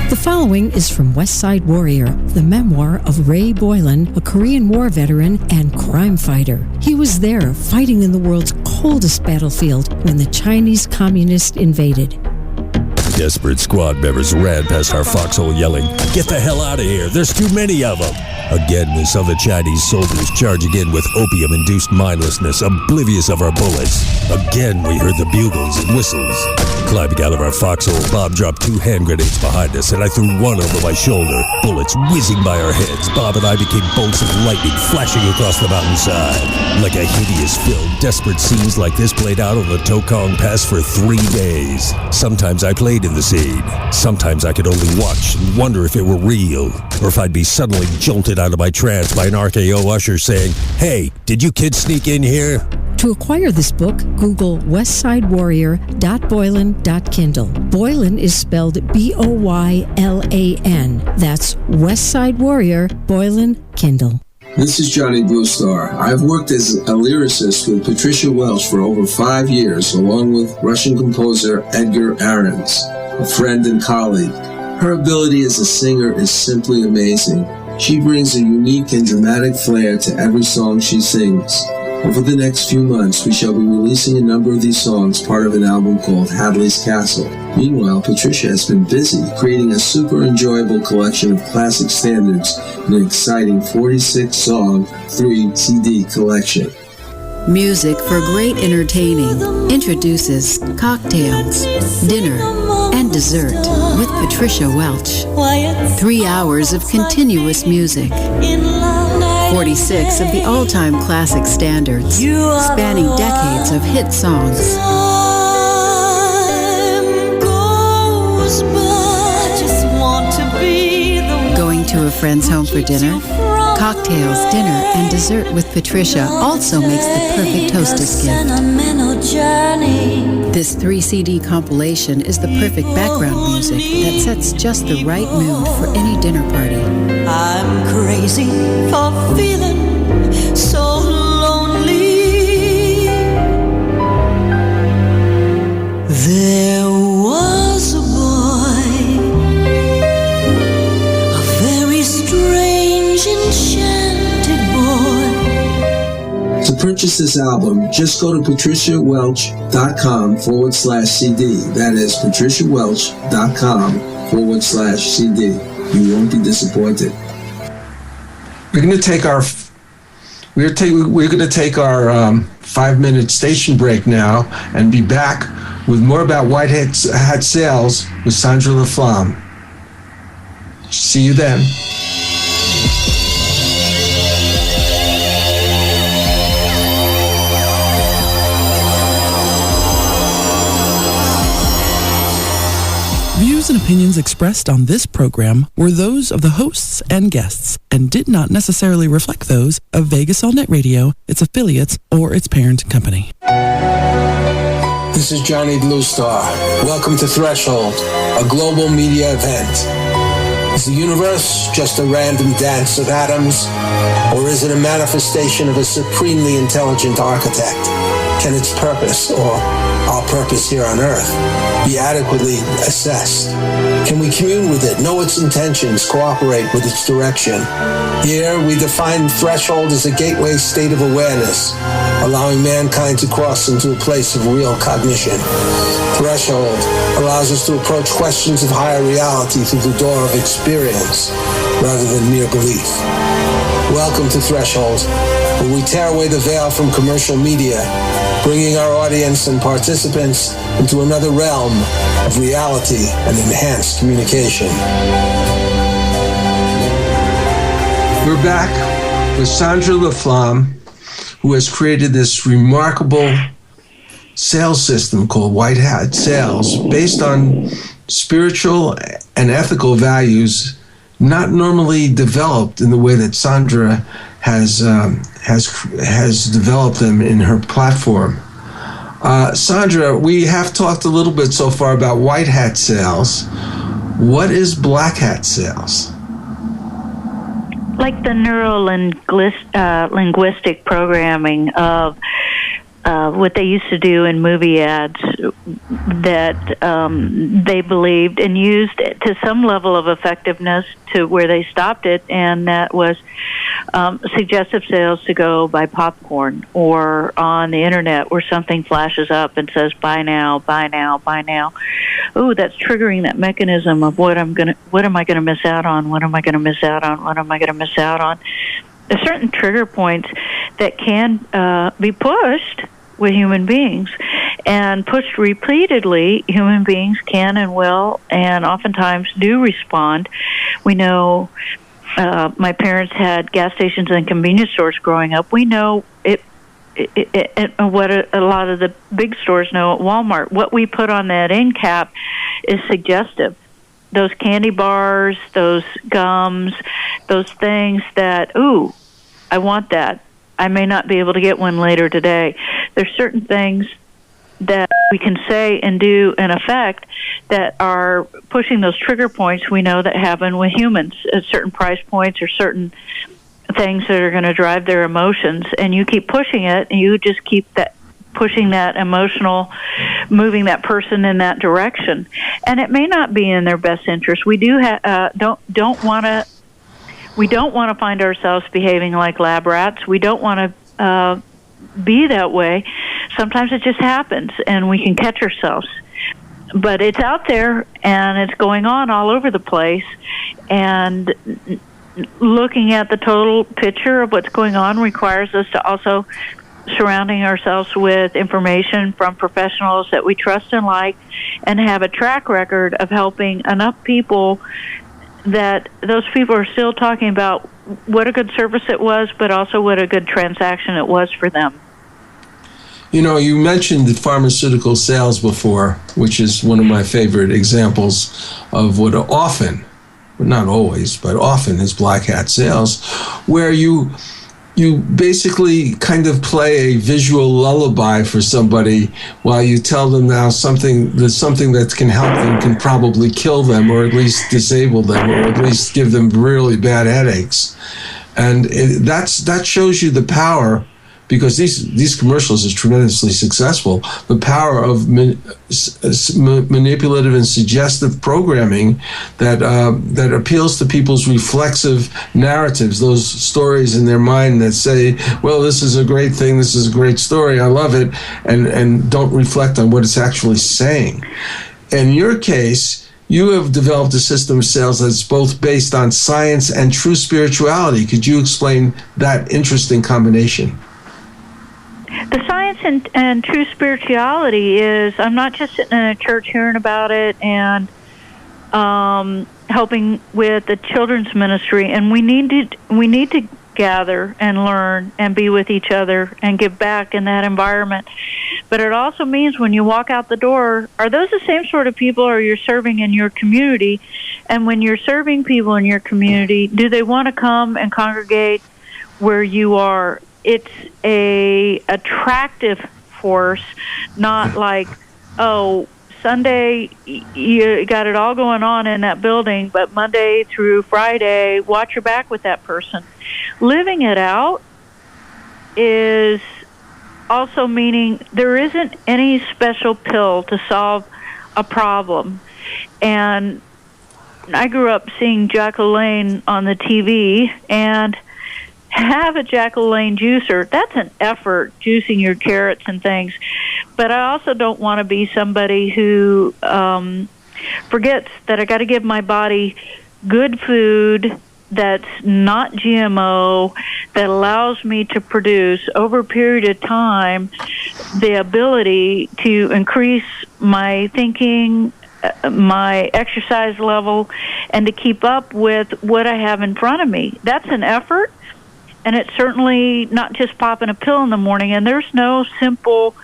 The following is from West Side Warrior, the memoir of Ray Boylan, a Korean War veteran and crime fighter. He was there fighting in the world's coldest battlefield when the Chinese communists invaded. Desperate squad members ran past our foxhole yelling, "Get the hell out of here, there's too many of them." Again, we saw the Chinese soldiers charging in with opium-induced mindlessness, oblivious of our bullets. Again, we heard the bugles and whistles. Climbing out of our foxhole, Bob dropped 2 hand grenades behind us, and I threw one over my shoulder. Bullets whizzing by our heads, Bob and I became bolts of lightning flashing across the mountainside. Like a hideous film, desperate scenes like this played out on the Tokong Pass for 3 days. Sometimes I played in the scene. Sometimes I could only watch and wonder if it were real, or if I'd be suddenly jolted out of my trance by an RKO usher saying, "Hey, did you kids sneak in here?" To acquire this book, Google westsidewarrior.boylan.kindle. Boylan is spelled Boylan. That's Westside Warrior, Boylan, Kindle. This is Johnny Bluestar. I've worked as a lyricist with Patricia Welch for over 5 years, along with Russian composer Edgar Ahrens, a friend and colleague. Her ability as a singer is simply amazing. She brings a unique and dramatic flair to every song she sings. Over the next few months, we shall be releasing a number of these songs, part of an album called Hadley's Castle. Meanwhile, Patricia has been busy creating a super enjoyable collection of classic standards in an exciting 46-song, 3-CD collection. Music for great entertaining introduces Cocktails, Dinner, and Dessert with Patricia Welch. 3 hours of continuous music. 46 of the all-time classic standards, spanning decades of hit songs. Going to a friend's home for dinner? Cocktails, Dinner, and Dessert with Patricia also makes the perfect hostess gift. This 3-CD compilation is the perfect background music that sets just the right mood for any dinner party. I'm crazy for feeling so lonely. There was a boy, a very strange, enchanted boy. To purchase this album, just go to patriciawelch.com/CD. That is patriciawelch.com/CD. You won't be disappointed. We're going to take our 5-minute station break now and be back with more about white hat sales with Sandra LaFlamme. See you then. Views and opinions expressed on this program were those of the hosts and guests and did not necessarily reflect those of Vegas All Net Radio, its affiliates, or its parent company. This is Johnny Blue Star. Welcome to Threshold, a global media event. Is the universe just a random dance of atoms, or is it a manifestation of a supremely intelligent architect? Can its purpose, or our purpose here on Earth, be adequately assessed? Can we commune with it, know its intentions, cooperate with its direction? Here, we define threshold as a gateway state of awareness, allowing mankind to cross into a place of real cognition. Threshold allows us to approach questions of higher reality through the door of experience, rather than mere belief. Welcome to Threshold, where we tear away the veil from commercial media, bringing our audience and participants into another realm of reality and enhanced communication. We're back with Sandra LaFlamme, who has created this remarkable sales system called White Hat Sales, based on spiritual and ethical values not normally developed in the way that Sandra has developed them in her platform. Sandra, we have talked a little bit so far about white hat sales. What is black hat sales? Like the linguistic programming of what they used to do in movie ads that they believed and used to some level of effectiveness to where they stopped it, and that was suggestive sales to go buy popcorn, or on the internet where something flashes up and says buy now, buy now, buy now. Ooh, that's triggering that mechanism of what am I gonna miss out on? What am I gonna miss out on? What am I gonna miss out on? There's certain trigger points that can be pushed with human beings, and pushed repeatedly, human beings can and will and oftentimes do respond. We know my parents had gas stations and convenience stores growing up. We know it what a lot of the big stores know at Walmart. What we put on that end cap is suggestive. Those candy bars, those gums, those things that, ooh, I want that. I may not be able to get one later today. There's certain things that we can say and do and affect that are pushing those trigger points we know that happen with humans at certain price points or certain things that are going to drive their emotions. And you keep pushing it, and you just keep that pushing that emotional, moving that person in that direction. And it may not be in their best interest. We do don't want to. We don't want to find ourselves behaving like lab rats. We don't want to be that way. Sometimes it just happens, and we can catch ourselves. But it's out there, and it's going on all over the place. And looking at the total picture of what's going on requires us to also surrounding ourselves with information from professionals that we trust and like, and have a track record of helping enough people that those people are still talking about what a good service it was, but also what a good transaction it was for them. You know, you mentioned the pharmaceutical sales before, which is one of my favorite examples of what often, not always, but often is black hat sales, where you basically kind of play a visual lullaby for somebody while you tell them now there's something that can help them, can probably kill them, or at least disable them, or at least give them really bad headaches. And that shows you the power, because these commercials are tremendously successful, the power of manipulative and suggestive programming that appeals to people's reflexive narratives, those stories in their mind that say, well, this is a great thing, this is a great story, I love it, and don't reflect on what it's actually saying. In your case, You have developed a system of sales that's both based on science and true spirituality. Could you explain that interesting combination? The science and true spirituality is, I'm not just sitting in a church hearing about it and helping with the children's ministry, and we need to gather and learn and be with each other and give back in that environment. But it also means when you walk out the door, are those the same sort of people are you serving in your community? And when you're serving people in your community, do they want to come and congregate where you are? It's a attractive force, not like, oh, Sunday you got it all going on in that building, but Monday through Friday, watch your back with that person. Living it out is also meaning there isn't any special pill to solve a problem. And I grew up seeing Jack LaLanne on the TV, and have a Jack LaLanne juicer. That's an effort, juicing your carrots and things. But I also don't want to be somebody who forgets that I got to give my body good food that's not GMO, that allows me to produce over a period of time the ability to increase my thinking, my exercise level, and to keep up with what I have in front of me. That's an effort, and it's certainly not just popping a pill in the morning, and there's no simple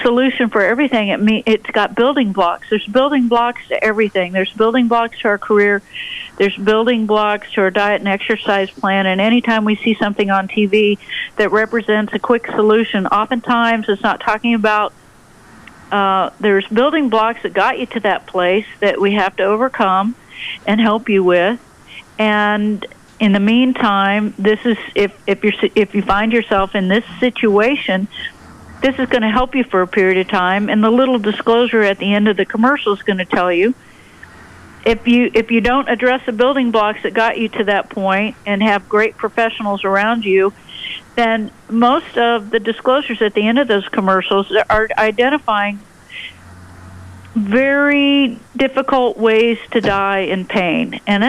solution for everything. It's got building blocks. There's building blocks to everything. There's building blocks to our career. There's building blocks to our diet and exercise plan. And anytime we see something on TV that represents a quick solution, oftentimes it's not talking about there's building blocks that got you to that place that we have to overcome and help you with. And in the meantime, this is if you find yourself in this situation, this is going to help you for a period of time, and the little disclosure at the end of the commercial is going to tell you if you don't address the building blocks that got you to that point and have great professionals around you, then most of the disclosures at the end of those commercials are identifying very difficult ways to die in pain, and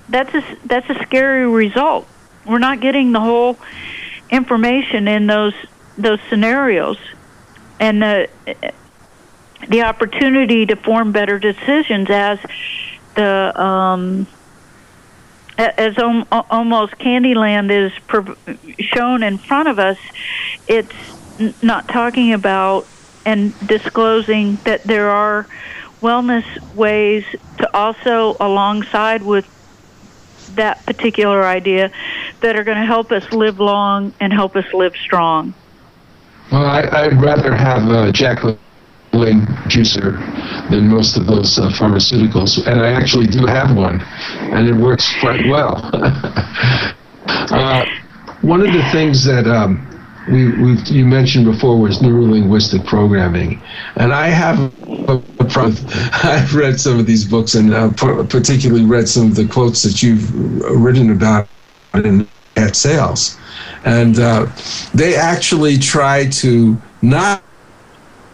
that's a scary result. We're not getting the whole information in those scenarios, and the opportunity to form better decisions as almost Candyland is shown in front of us. It's not talking about and disclosing that there are wellness ways to also alongside with that particular idea that are going to help us live long and help us live strong. Well, I'd rather have a Jack LaLanne juicer than most of those pharmaceuticals, and I actually do have one, and it works quite well. One of the things that you mentioned before was neurolinguistic programming, and I have I've read some of these books, and particularly read some of the quotes that you've written about in At Sales. And they actually try to not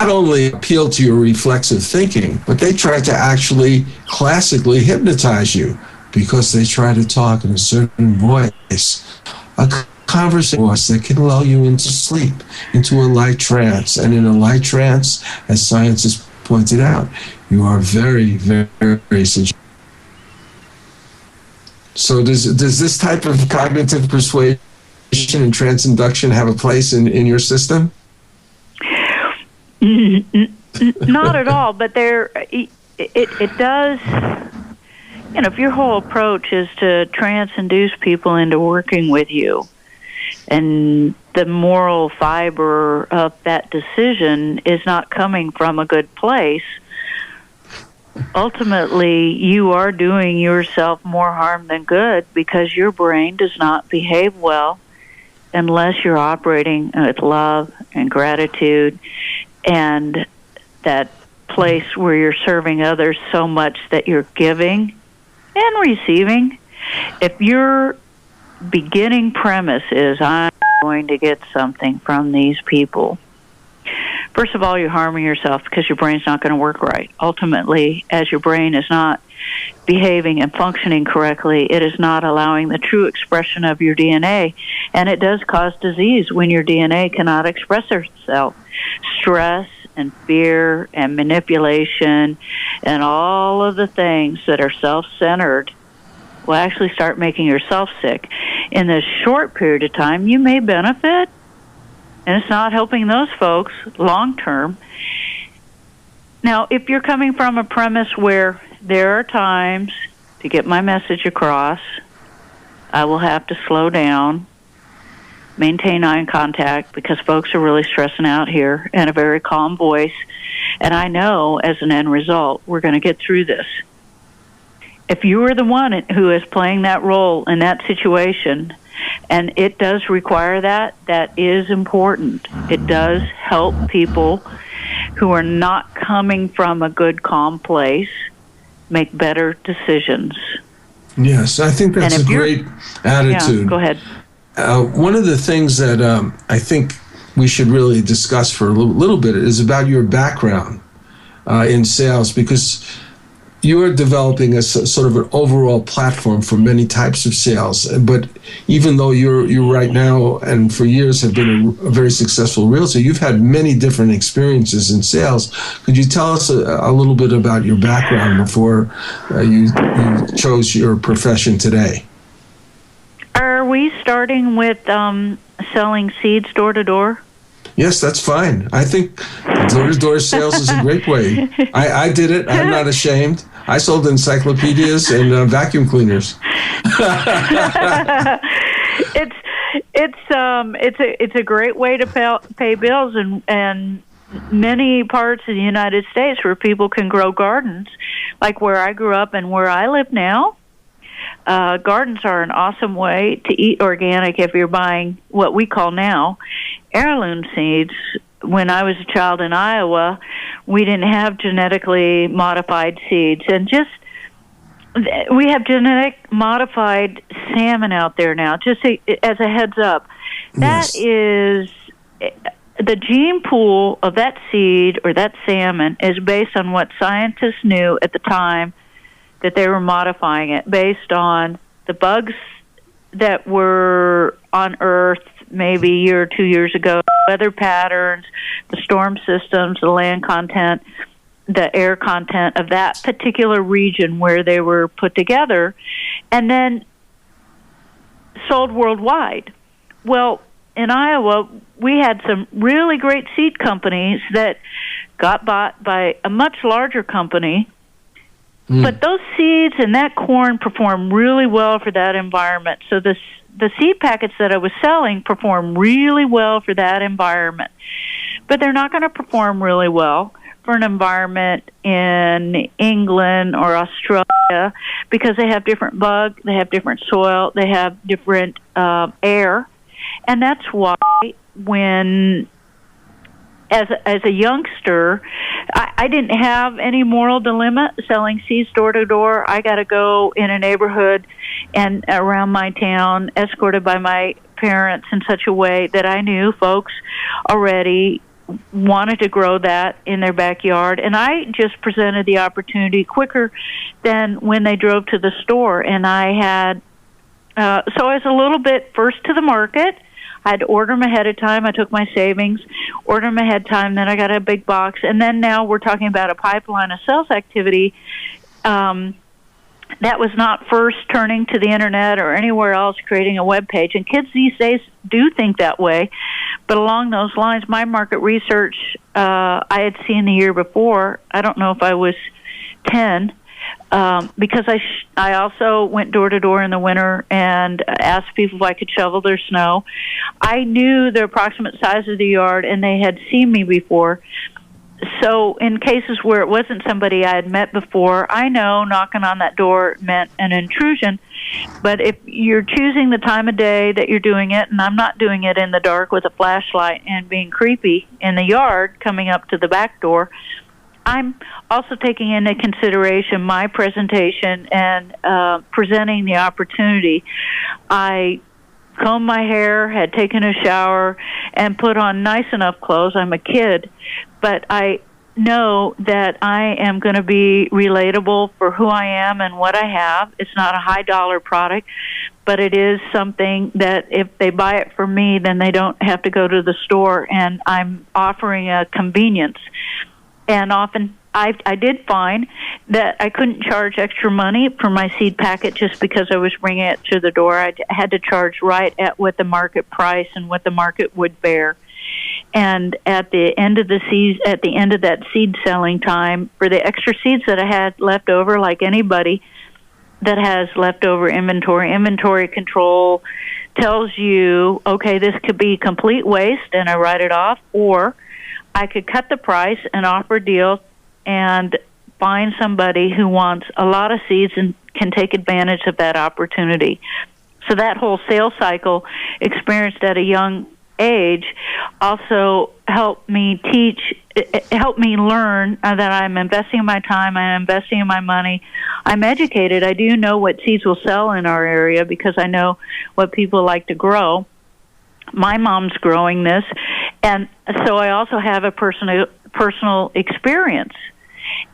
only appeal to your reflexive thinking, but they try to actually classically hypnotize you because they try to talk in a certain voice, a conversation voice that can lull you into sleep, into a light trance. And in a light trance, as science has pointed out, you are very, very, very sensitive. So does this type of cognitive persuasion and transduction have a place in your system? Not at all, but it does. If your whole approach is to trans-induce people into working with you, and the moral fiber of that decision is not coming from a good place, ultimately you are doing yourself more harm than good, because your brain does not behave well unless you're operating with love and gratitude and that place where you're serving others so much that you're giving and receiving. If your beginning premise is, I'm going to get something from these people, first of all, you're harming yourself because your brain's not going to work right. Ultimately, as your brain is not behaving and functioning correctly, it is not allowing the true expression of your DNA, and it does cause disease when your DNA cannot express itself. Stress and fear and manipulation and all of the things that are self-centered will actually start making yourself sick. In this short period of time, you may benefit, and it's not helping those folks long term. Now, if you're coming from a premise where there are times to get my message across, I will have to slow down, maintain eye contact, because folks are really stressing out here, and a very calm voice. And I know, as an end result, we're going to get through this. If you are the one who is playing that role in that situation, and it does require that is important. It does help people who are not coming from a good, calm place make better decisions. Yes, I think that's a great attitude. Yeah, go ahead. One of the things that I think we should really discuss for a little bit is about your background in sales, because you are developing a sort of an overall platform for many types of sales. But even though you're right now and for years have been a very successful realtor, you've had many different experiences in sales. Could you tell us a little bit about your background before you chose your profession today? Are we starting with selling seeds door to door? Yes, that's fine. I think door-to-door sales is a great way. I did it. I'm not ashamed. I sold encyclopedias and vacuum cleaners. It's a great way to pay bills, and many parts of the United States where people can grow gardens, like where I grew up and where I live now. Gardens are an awesome way to eat organic if you're buying what we call now heirloom seeds. When I was a child in Iowa, we didn't have genetically modified seeds, and we have genetic modified salmon out there now. Just as a heads up, that is the gene pool of that seed or that salmon is based on what scientists knew at the time that they were modifying it, based on the bugs that were on Earth maybe a year or 2 years ago, weather patterns, the storm systems, the land content, the air content of that particular region where they were put together, and then sold worldwide. Well, in Iowa, we had some really great seed companies that got bought by a much larger company. But those seeds and that corn perform really well for that environment. So the seed packets that I was selling perform really well for that environment. But they're not going to perform really well for an environment in England or Australia, because they have different bug, they have different soil, they have different air. And that's why when as a youngster, I didn't have any moral dilemma selling seeds door to door. I got to go in a neighborhood and around my town, escorted by my parents in such a way that I knew folks already wanted to grow that in their backyard, and I just presented the opportunity quicker than when they drove to the store. And I had so I was a little bit first to the market. I had to order them ahead of time. I took my savings, ordered them ahead of time, then I got a big box. And then now we're talking about a pipeline of sales activity that was not first turning to the Internet or anywhere else creating a web page. And kids these days do think that way. But along those lines, my market research I had seen the year before, I don't know if I was 10, because I also went door to door in the winter and asked people if I could shovel their snow. I knew the approximate size of the yard, and they had seen me before. So in cases where it wasn't somebody I had met before, I know knocking on that door meant an intrusion. But if you're choosing the time of day that you're doing it, and I'm not doing it in the dark with a flashlight and being creepy in the yard coming up to the back door, I'm also taking into consideration my presentation and presenting the opportunity. I combed my hair, had taken a shower, and put on nice enough clothes. I'm a kid, but I know that I am going to be relatable for who I am and what I have. It's not a high-dollar product, but it is something that if they buy it from me, then they don't have to go to the store, and I'm offering a convenience. And often I did find that I couldn't charge extra money for my seed packet just because I was bringing it to the door. I had to charge right at what the market price and what the market would bear. And at the end of that seed selling time, for the extra seeds that I had left over, like anybody that has leftover inventory control tells you, okay, this could be complete waste, and I write it off, or I could cut the price and offer a deal and find somebody who wants a lot of seeds and can take advantage of that opportunity. So that whole sales cycle experienced at a young age also helped me learn that I'm investing in my time, I'm investing in my money, I'm educated. I do know what seeds will sell in our area because I know what people like to grow. My mom's growing this, and so I also have a personal experience.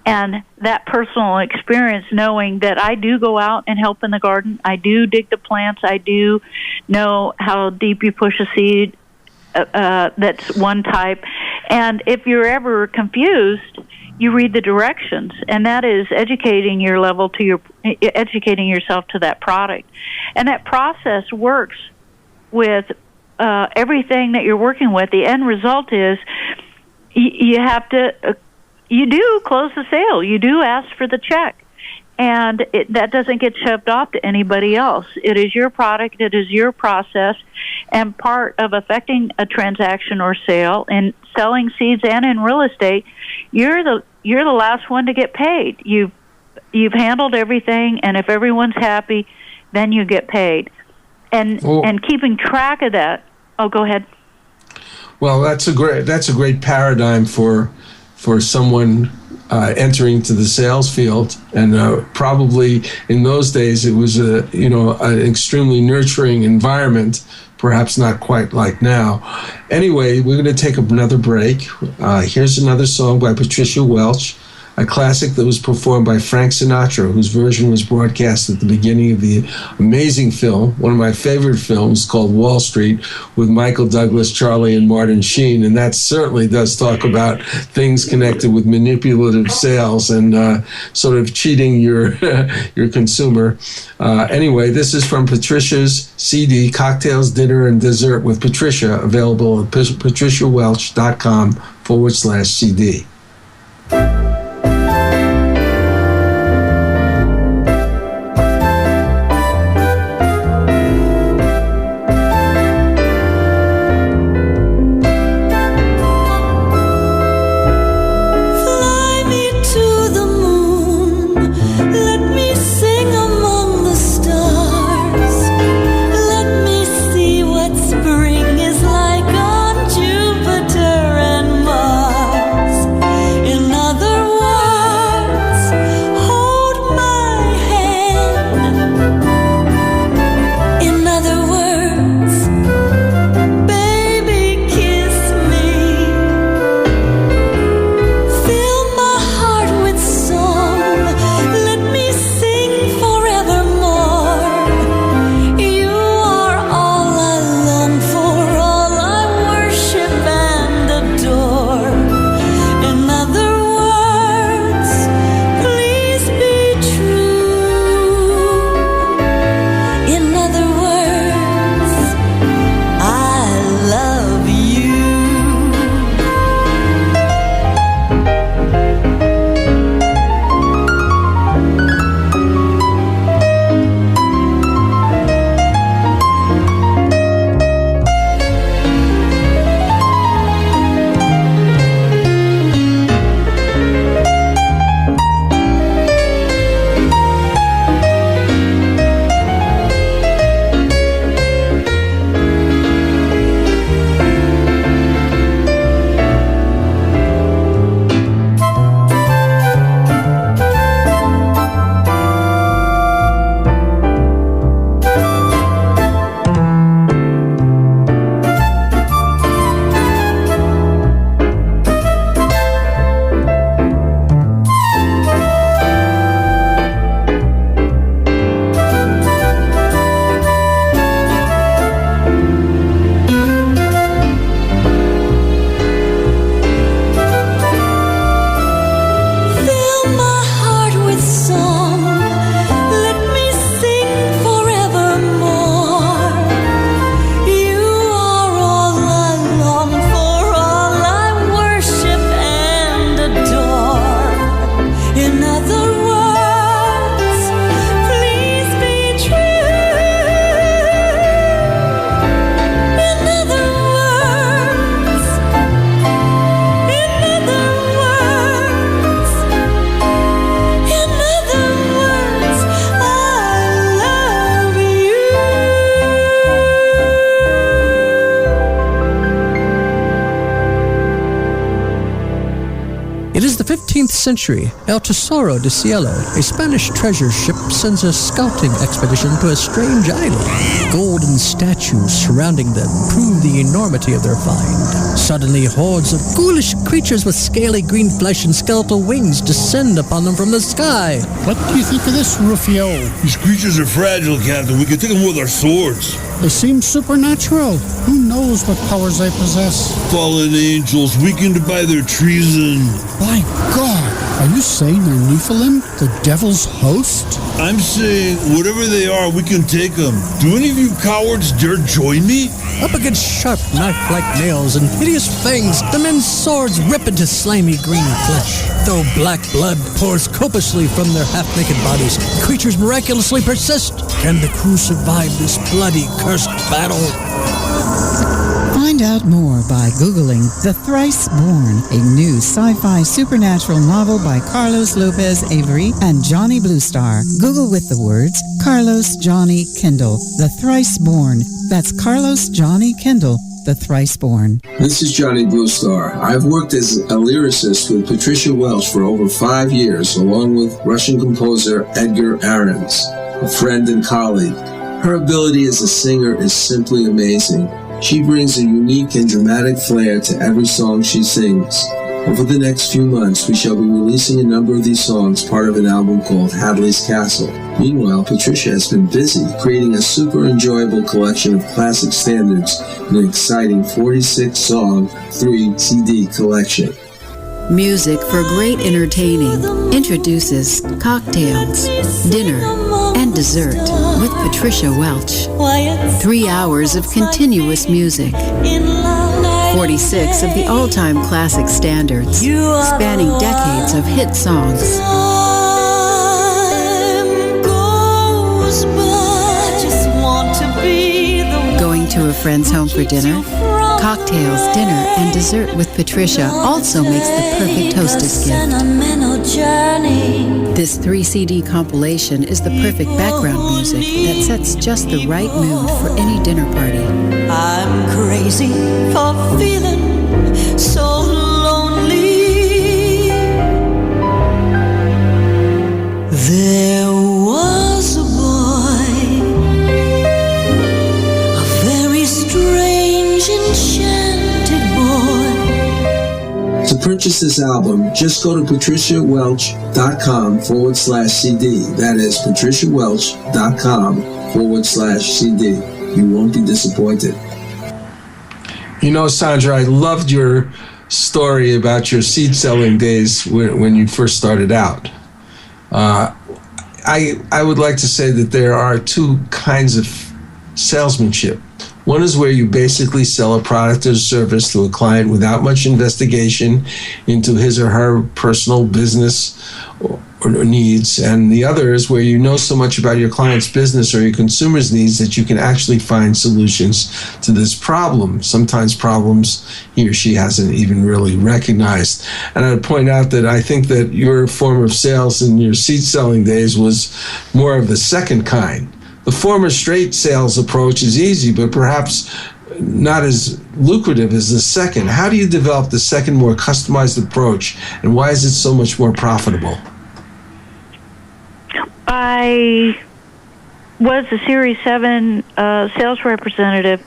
And that personal experience, knowing that I do go out and help in the garden, I do dig the plants, I do know how deep you push a seed, that's one type. And if you're ever confused, you read the directions, and that is educating yourself to that product. And that process works with everything that you're working with. The end result is you have to, you do close the sale. You do ask for the check. And that doesn't get shoved off to anybody else. It is your product. It is your process. And part of affecting a transaction or sale in selling seeds and in real estate, you're the last one to get paid. You've handled everything, and if everyone's happy, then you get paid. And keeping track of that. Oh, go ahead. Well, that's a great paradigm for someone entering to the sales field, and probably in those days it was an extremely nurturing environment, perhaps not quite like now. Anyway, we're going to take another break. Here's another song by Patricia Welch, a classic that was performed by Frank Sinatra, whose version was broadcast at the beginning of the amazing film, one of my favorite films, called Wall Street, with Michael Douglas, Charlie, and Martin Sheen. And that certainly does talk about things connected with manipulative sales and sort of cheating your consumer. Anyway, this is from Patricia's CD, Cocktails, Dinner, and Dessert with Patricia, available at patriciawelch.com/CD. Jupiter and Mars. In other 15th century, El Tesoro de Cielo, a Spanish treasure ship, sends a scouting expedition to a strange island. Golden statues surrounding them prove the enormity of their find. Suddenly, hordes of ghoulish creatures with scaly green flesh and skeletal wings descend upon them from the sky. What do you think of this, Rufio? These creatures are fragile, Captain. We can take them with our swords. They seem supernatural. Who knows what powers they possess? Fallen angels, weakened by their treason. My God! Are you saying they're Nephilim, the devil's host? I'm saying, whatever they are, we can take them. Do any of you cowards dare join me? Up against sharp knife-like nails and hideous fangs, the men's swords rip into slimy green flesh. Though black blood pours copiously from their half-naked bodies, creatures miraculously persist. Can the crew survive this bloody, cursed battle? Find out more by Googling The Thrice Born, a new sci-fi supernatural novel by Carlos Lopez Avery and Johnny Bluestar. Google with the words Carlos Johnny Kendall, The Thrice Born. That's Carlos Johnny Kendall, The Thrice Born. This is Johnny Bluestar. I've worked as a lyricist with Patricia Welch for over 5 years, along with Russian composer Edgar Ahrens, a friend and colleague. Her ability as a singer is simply amazing. She brings a unique and dramatic flair to every song she sings. Over the next few months, we shall be releasing a number of these songs, part of an album called Hadley's Castle. Meanwhile, Patricia has been busy creating a super enjoyable collection of classic standards in an exciting 46-song, 3-CD collection. Music for great entertaining introduces Cocktails, Dinner, and Dessert with Patricia Welch. 3 hours of continuous music. 46 of the all-time classic standards, spanning decades of hit songs. Going to a friend's home for dinner? Cocktails, Dinner, and Dessert with Patricia also makes the perfect hostess gift. This 3-CD compilation is the perfect background music that sets just the right mood for any dinner party. I'm crazy for feeling so lonely. There was a boy, a very strange, enchanted boy. To purchase this album, just go to patriciawelch.com/CD. That is patriciawelch.com/CD. You won't be disappointed. You know, Sandra, I loved your story about your seed selling days when you first started out. I would like to say that there are two kinds of salesmanship. One is where you basically sell a product or service to a client without much investigation into his or her personal business or needs. And the other is where you know so much about your client's business or your consumer's needs that you can actually find solutions to this problem, sometimes problems he or she hasn't even really recognized. And I would point out that I think that your form of sales in your seed selling days was more of the second kind. The former straight sales approach is easy, but perhaps not as lucrative as the second. How do you develop the second, more customized approach, and why is it so much more profitable? I was a Series 7 sales representative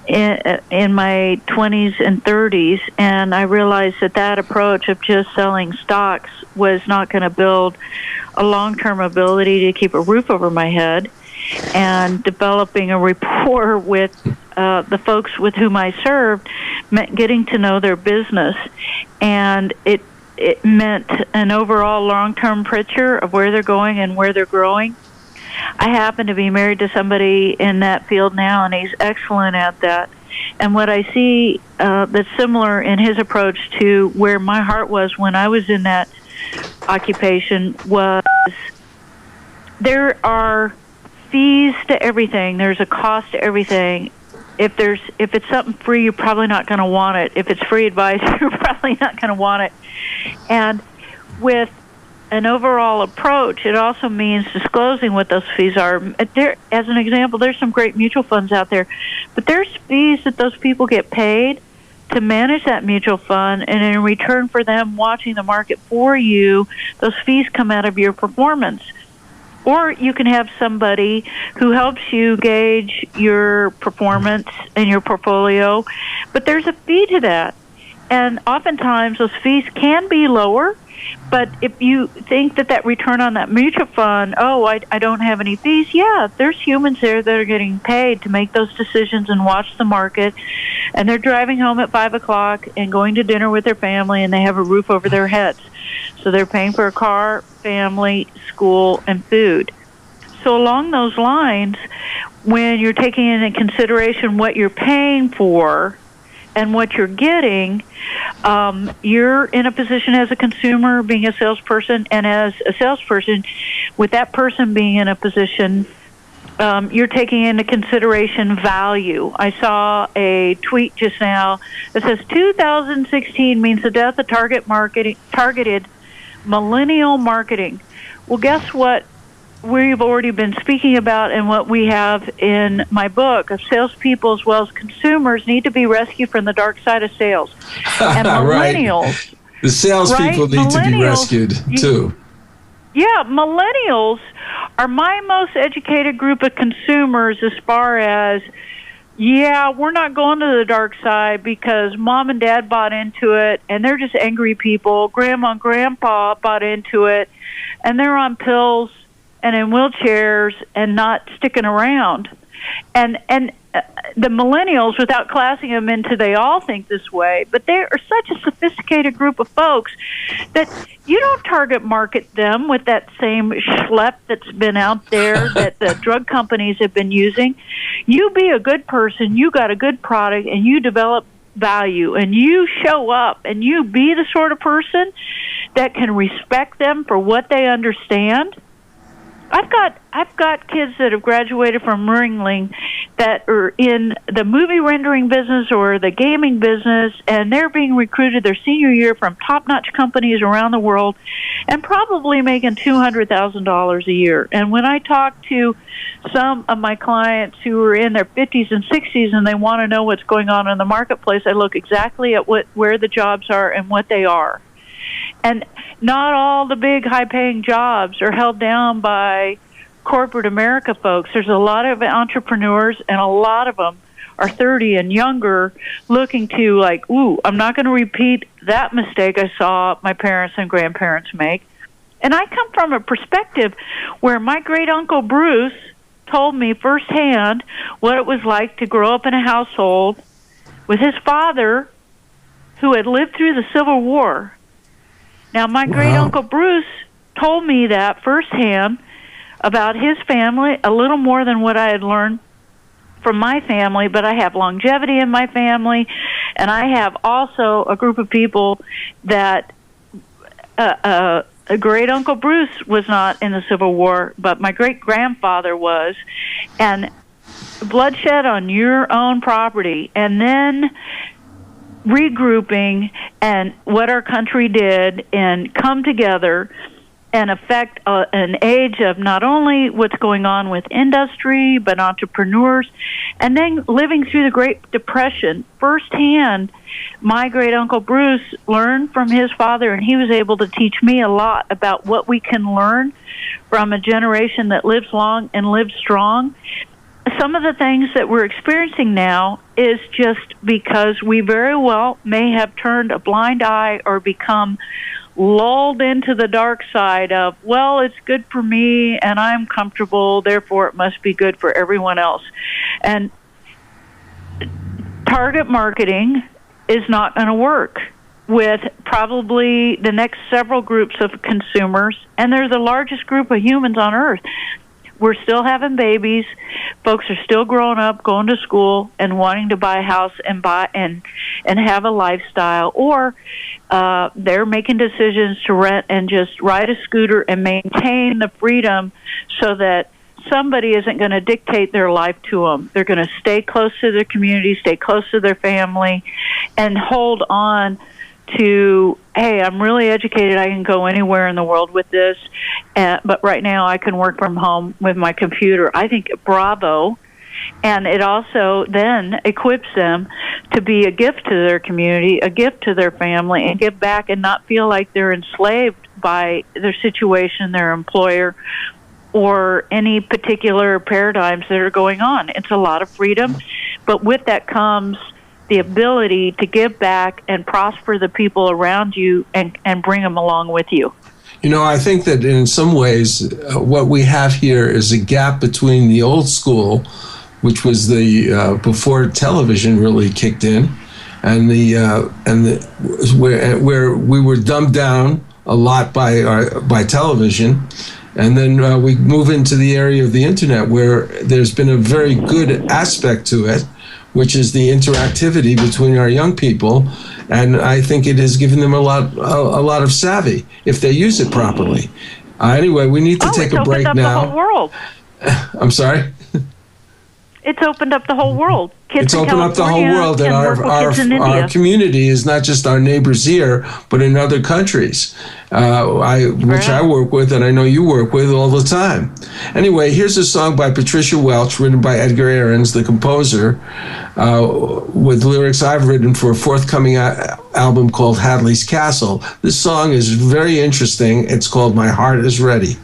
in my 20s and 30s, and I realized that approach of just selling stocks was not going to build a long-term ability to keep a roof over my head. And developing a rapport with the folks with whom I served meant getting to know their business, and it meant an overall long-term picture of where they're going and where they're growing. I happen to be married to somebody in that field now, and he's excellent at that. And what I see that's similar in his approach to where my heart was when I was in that occupation was there are fees to everything. There's a cost to everything. If it's something free, you're probably not going to want it. If it's free advice, you're probably not going to want it. And with an overall approach, it also means disclosing what those fees are. There, as an example, there's some great mutual funds out there, but there's fees that those people get paid to manage that mutual fund, and in return for them watching the market for you, those fees come out of your performance. Or you can have somebody who helps you gauge your performance in your portfolio, but there's a fee to that. And oftentimes those fees can be lower, but if you think that return on that mutual fund, I don't have any fees, yeah, there's humans there that are getting paid to make those decisions and watch the market, and they're driving home at 5 o'clock and going to dinner with their family, and they have a roof over their heads. So they're paying for a car, family, school, and food. So along those lines, when you're taking into consideration what you're paying for and what you're getting, you're in a position as a consumer, being a salesperson, and as a salesperson, with that person being in a position, you're taking into consideration value. I saw a tweet just now that says 2016 means the death of targeted millennial marketing. Well, guess what? We've already been speaking about, and what we have in my book of salespeople as well as consumers need to be rescued from the dark side of sales. And millennials, right. The salespeople need to be rescued too. Yeah, millennials are my most educated group of consumers as far as, we're not going to the dark side because mom and dad bought into it, and they're just angry people. Grandma and grandpa bought into it, and they're on pills and in wheelchairs and not sticking around. And the millennials, without classing them into they all think this way, but they are such a sophisticated group of folks that you don't target market them with that same schlep that's been out there that the drug companies have been using. You be a good person, you got a good product, and you develop value, and you show up, and you be the sort of person that can respect them for what they understand. I've got kids that have graduated from Ringling that are in the movie rendering business or the gaming business, and they're being recruited their senior year from top-notch companies around the world and probably making $200,000 a year. And when I talk to some of my clients who are in their 50s and 60s and they want to know what's going on in the marketplace, I look exactly at where the jobs are and what they are. And not all the big high-paying jobs are held down by corporate America folks. There's a lot of entrepreneurs, and a lot of them are 30 and younger, looking to I'm not going to repeat that mistake I saw my parents and grandparents make. And I come from a perspective where my great-uncle Bruce told me firsthand what it was like to grow up in a household with his father who had lived through the Civil War. Now, my great-uncle Bruce told me that firsthand about his family, a little more than what I had learned from my family, but I have longevity in my family, and I have also a group of people that a great-uncle Bruce was not in the Civil War, but my great-grandfather was, and bloodshed on your own property, and then regrouping and what our country did and come together and affect an age of not only what's going on with industry but entrepreneurs, and then living through the Great Depression firsthand. My great-uncle Bruce learned from his father, and he was able to teach me a lot about what we can learn from a generation that lives long and lives strong. Some of the things that we're experiencing now is just because we very well may have turned a blind eye or become lulled into the dark side of, it's good for me and I'm comfortable, therefore it must be good for everyone else. And target marketing is not going to work with probably the next several groups of consumers, and they're the largest group of humans on earth. We're still having babies. Folks are still growing up, going to school, and wanting to buy a house and have a lifestyle. Or they're making decisions to rent and just ride a scooter and maintain the freedom so that somebody isn't going to dictate their life to them. They're going to stay close to their community, stay close to their family, and hold on to, hey, I'm really educated, I can go anywhere in the world with this, but right now I can work from home with my computer. I think bravo And it also then equips them to be a gift to their community, a gift to their family, and give back and not feel like they're enslaved by their situation, their employer, or any particular paradigms that are going on. It's a lot of freedom, but with that comes the ability to give back and prosper the people around you and bring them along with you. I think that in some ways what we have here is a gap between the old school, which was the before television really kicked in, and where we were dumbed down a lot by television, and then we move into the area of the internet where there's been a very good aspect to it, which is the interactivity between our young people, and I think it has given them a lot of savvy if they use it properly. Anyway, we need to take a break now. It's opened up the whole world. I'm sorry? It's opened up the whole world. It's opened up the whole world, and our community is not just our neighbors here, but in other countries, which I work with, and I know you work with all the time. Anyway, here's a song by Patricia Welch, written by Edgar Ahrens, the composer, with lyrics I've written for a forthcoming album called Hadley's Castle. This song is very interesting. It's called My Heart Is Ready.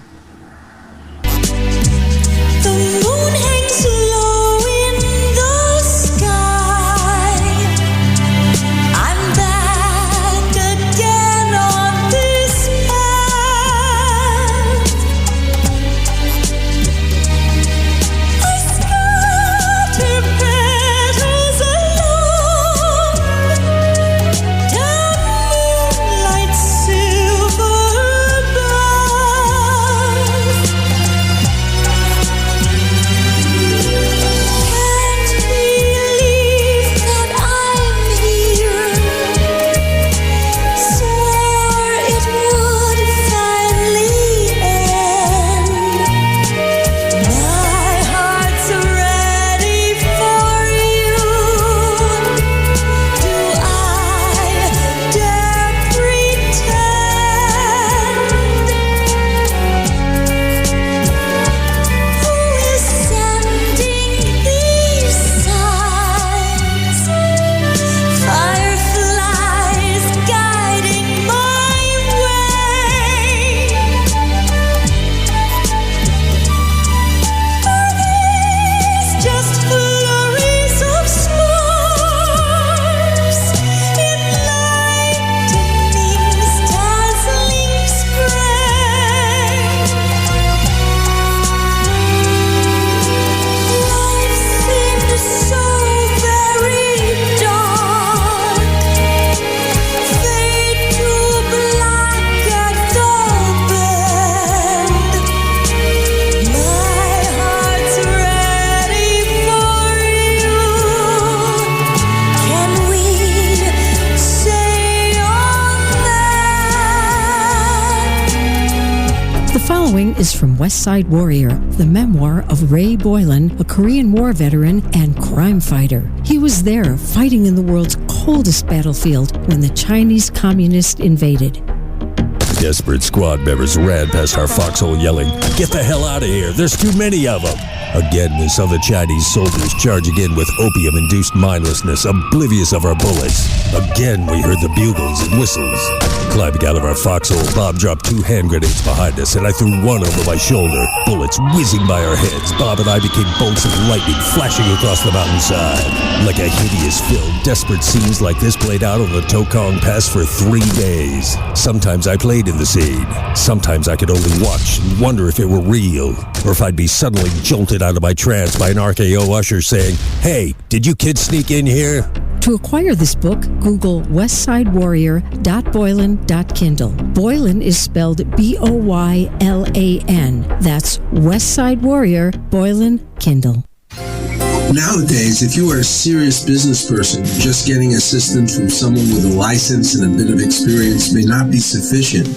Is from West Side Warrior, the memoir of Ray Boylan, a Korean War veteran and crime fighter. He was there fighting in the world's coldest battlefield when the Chinese communists invaded. Desperate squad members ran past our foxhole yelling, "Get the hell out of here, there's too many of them!" Again, we saw the Chinese soldiers charging in with opium-induced mindlessness, oblivious of our bullets. Again, we heard the bugles and whistles. Climbing out of our foxhole, Bob dropped 2 hand grenades behind us, and I threw one over my shoulder. Bullets whizzing by our heads, Bob and I became bolts of lightning flashing across the mountainside. Like a hideous film, desperate scenes like this played out on the Tokong Pass for 3 days. Sometimes I played in the scene. Sometimes I could only watch and wonder if it were real, or if I'd be suddenly jolted out of my trance by an RKO usher saying, "Hey, did you kids sneak in here?" To acquire this book, Google westsidewarrior.boylan.kindle. Boylan is spelled Boylan. That's West Side Warrior, Boylan, Kindle. Nowadays, if you are a serious business person, just getting assistance from someone with a license and a bit of experience may not be sufficient.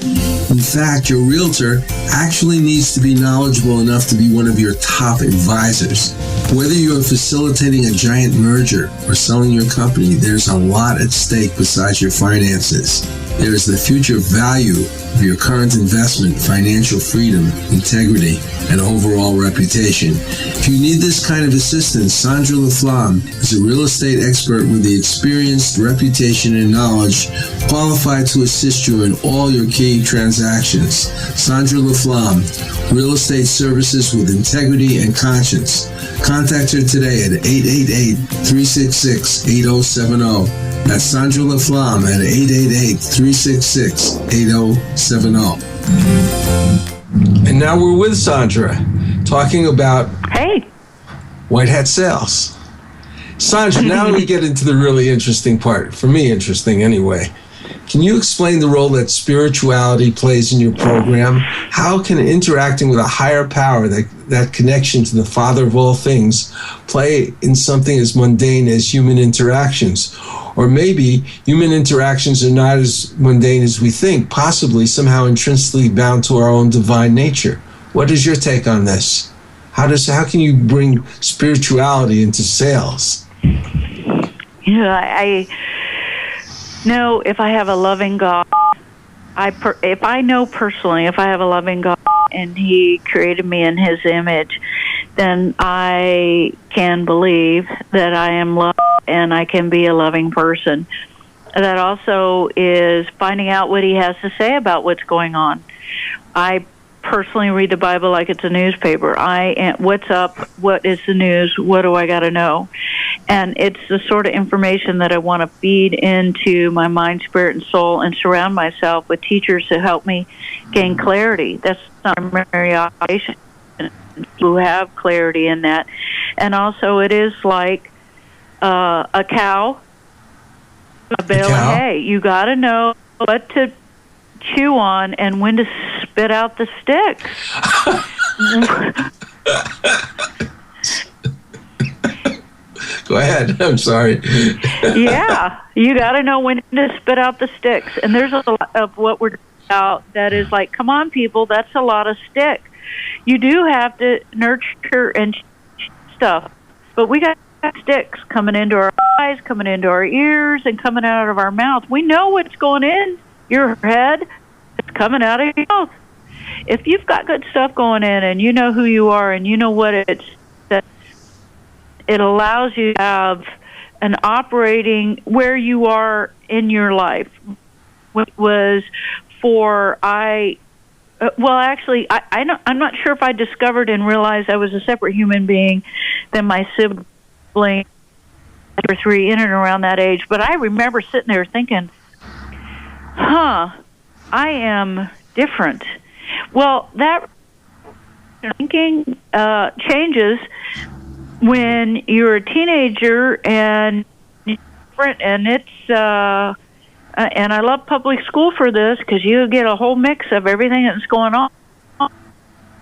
In fact, your realtor actually needs to be knowledgeable enough to be one of your top advisors. Whether you are facilitating a giant merger or selling your company, there's a lot at stake besides your finances. There is the future value of your current investment, financial freedom, integrity, and overall reputation. If you need this kind of assistance, Sandra LaFlamme is a real estate expert with the experience, reputation, and knowledge qualified to assist you in all your key transactions. Sandra LaFlamme, real estate services with integrity and conscience. Contact her today at 888-366-8070. That's Sandra LaFlamme at 888-366-8070. And now we're with Sandra, talking about White Hat Sales. Sandra, now we get into the really interesting part. For me, interesting anyway. Can you explain the role that spirituality plays in your program? How can interacting with a higher power, that connection to the Father of all things, play in something as mundane as human interactions? Or maybe human interactions are not as mundane as we think, possibly somehow intrinsically bound to our own divine nature. What is your take on this? How can you bring spirituality into sales? I know if I have a loving God, if I know personally, if I have a loving God and He created me in His image, then I can believe that I am loved and I can be a loving person. That also is finding out what He has to say about what's going on. I personally read the Bible like it's a newspaper. What's up? What is the news? What do I got to know? And it's the sort of information that I want to feed into my mind, spirit, and soul, and surround myself with teachers to help me gain clarity. That's not a primary occupation, who have clarity in that. And also it is like a cow, a bale of hay. You got to know what to chew on and when to spit out the stick. Go ahead. I'm sorry. Yeah, you got to know when to spit out the sticks. And there's a lot of what we're about that is like, come on, people, that's a lot of stick. You do have to nurture and stuff, but we got sticks coming into our eyes, coming into our ears, and coming out of our mouth. We know what's going in your head. It's coming out of your mouth. If you've got good stuff going in and you know who you are and you know what it allows you to have an operating where you are in your life. Which was I'm not sure if I discovered and realized I was a separate human being than my sibling or three in and around that age. But I remember sitting there thinking, I am different. Well, that thinking changes when you're a teenager and different, and it's and I love public school for this because you get a whole mix of everything that's going on.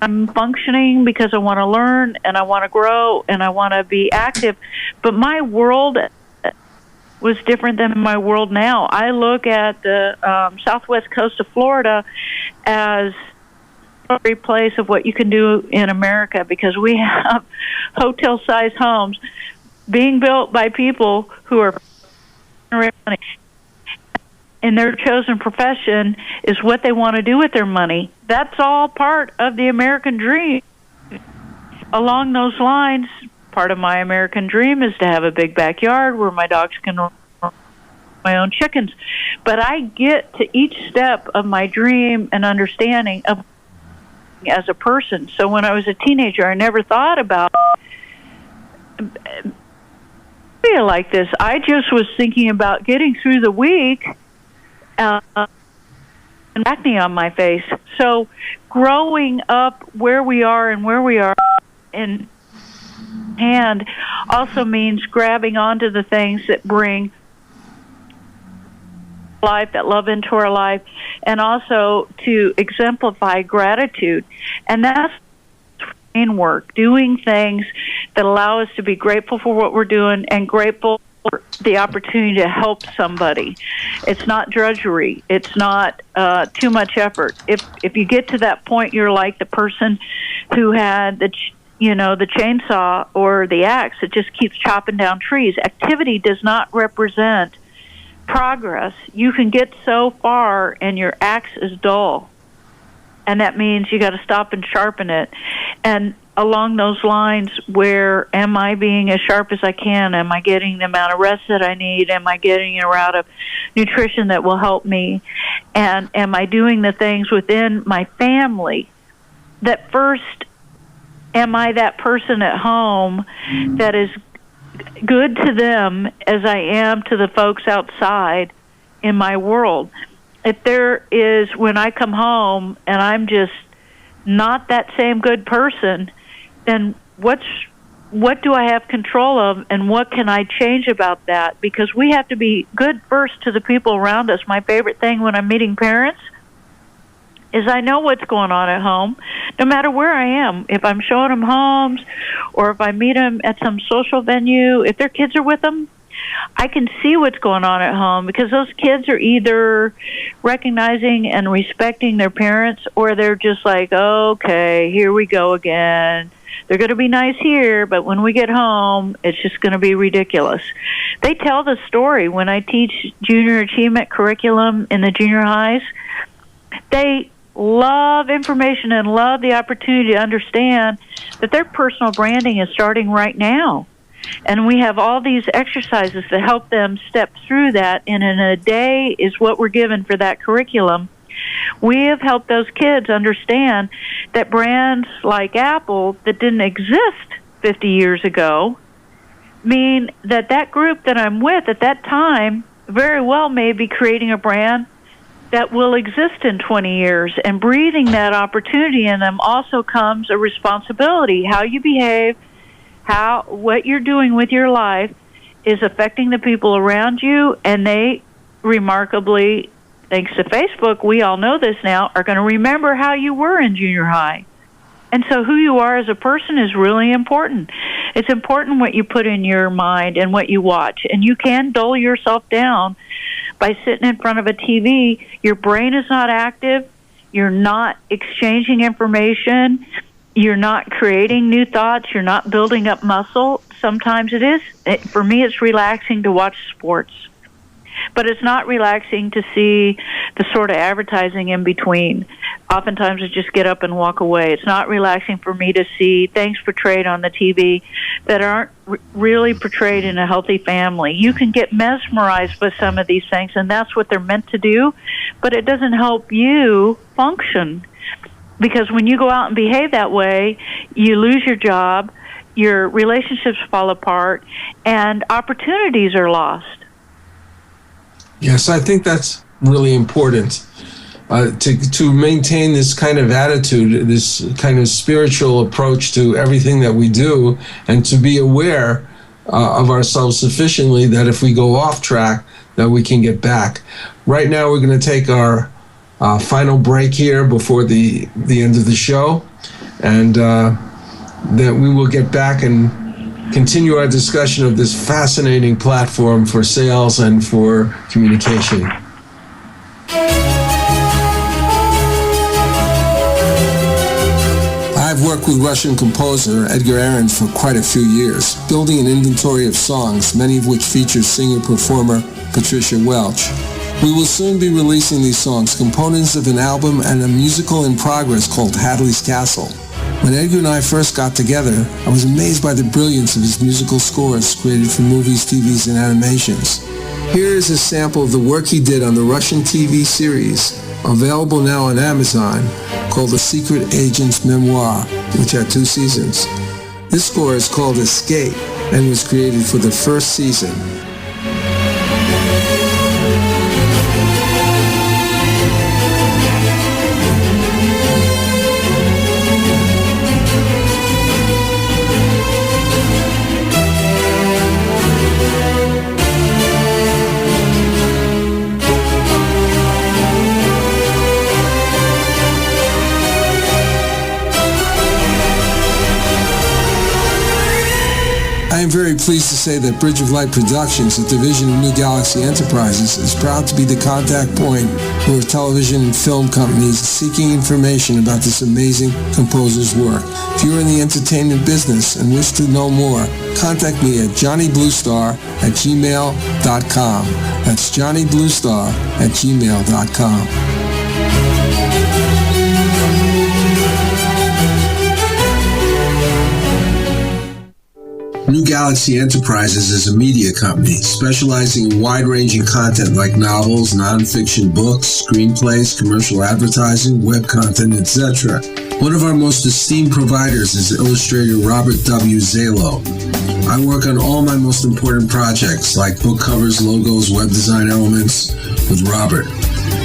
I'm functioning because I want to learn and I want to grow and I want to be active, but my world was different than my world now. I look at the southwest coast of Florida as a great place of what you can do in America because we have hotel-sized homes being built by people who are in their chosen profession is what they want to do with their money. That's all part of the American dream. Along those lines, part of my American dream is to have a big backyard where my dogs can run my own chickens. But I get to each step of my dream and understanding of as a person. So when I was a teenager, I never thought about feel like this. I just was thinking about getting through the week and acne on my face. So growing up where we are and where we are in hand also means grabbing onto the things that bring life, that love into our life, and also to exemplify gratitude. And that's brain work, doing things that allow us to be grateful for what we're doing and grateful for the opportunity to help somebody. It's not drudgery. It's not too much effort. If you get to that point, you're like the person who had the chainsaw or the axe that just keeps chopping down trees. Activity does not represent progress. You can get so far and your axe is dull. And that means you got to stop and sharpen it. And along those lines, where am I being as sharp as I can? Am I getting the amount of rest that I need? Am I getting a route of nutrition that will help me? And am I doing the things within my family that first, am I that person at home that is good to them as I am to the folks outside in my world? If there is, when I come home and I'm just not that same good person, then what do I have control of, and what can I change about that? Because we have to be good first to the people around us. My favorite thing when I'm meeting parents is I know what's going on at home, no matter where I am. If I'm showing them homes or if I meet them at some social venue, if their kids are with them, I can see what's going on at home, because those kids are either recognizing and respecting their parents, or they're just like, okay, here we go again. They're going to be nice here, but when we get home, it's just going to be ridiculous. They tell the story when I teach junior achievement curriculum in the junior highs. They love information and love the opportunity to understand that their personal branding is starting right now. And we have all these exercises to help them step through that, and in a day is what we're given for that curriculum. We have helped those kids understand that brands like Apple that didn't exist 50 years ago mean that that group that I'm with at that time very well may be creating a brand that will exist in 20 years. And breathing that opportunity in them also comes a responsibility. How you behave, what you're doing with your life is affecting the people around you, and they remarkably, thanks to Facebook, we all know this now, are going to remember how you were in junior high. And so who you are as a person is really important. It's important what you put in your mind and what you watch. And you can dull yourself down by sitting in front of a TV. Your brain is not active. You're not exchanging information. You're not creating new thoughts. You're not building up muscle. Sometimes it is. For me, it's relaxing to watch sports. But it's not relaxing to see the sort of advertising in between. Oftentimes I just get up and walk away. It's not relaxing for me to see things portrayed on the TV that aren't really portrayed in a healthy family. You can get mesmerized by some of these things, and that's what they're meant to do, but it doesn't help you function. Because when you go out and behave that way, you lose your job, your relationships fall apart, and opportunities are lost. Yes, I think that's really important, to maintain this kind of attitude, this kind of spiritual approach to everything that we do, and to be aware of ourselves sufficiently that if we go off track, that we can get back. Right now, we're going to take our final break here before the end of the show, and then we will get back and continue our discussion of this fascinating platform for sales and for communication. I've worked with Russian composer Edgar Ahrens for quite a few years, building an inventory of songs, many of which feature singer-performer Patricia Welch. We will soon be releasing these songs, components of an album and a musical in progress called Hadley's Castle. When Edgar and I first got together, I was amazed by the brilliance of his musical scores created for movies, TVs, and animations. Here is a sample of the work he did on the Russian TV series, available now on Amazon, called The Secret Agent's Memoir, which had 2 seasons. This score is called Escape and was created for the first season. I am very pleased to say that Bridge of Light Productions, a division of New Galaxy Enterprises, is proud to be the contact point for television and film companies seeking information about this amazing composer's work. If you are in the entertainment business and wish to know more, contact me at johnnybluestar@gmail.com. That's johnnybluestar@gmail.com. New Galaxy Enterprises is a media company specializing in wide-ranging content like novels, nonfiction books, screenplays, commercial advertising, web content, etc. One of our most esteemed providers is illustrator Robert W. Zalo. I work on all my most important projects like book covers, logos, web design elements with Robert.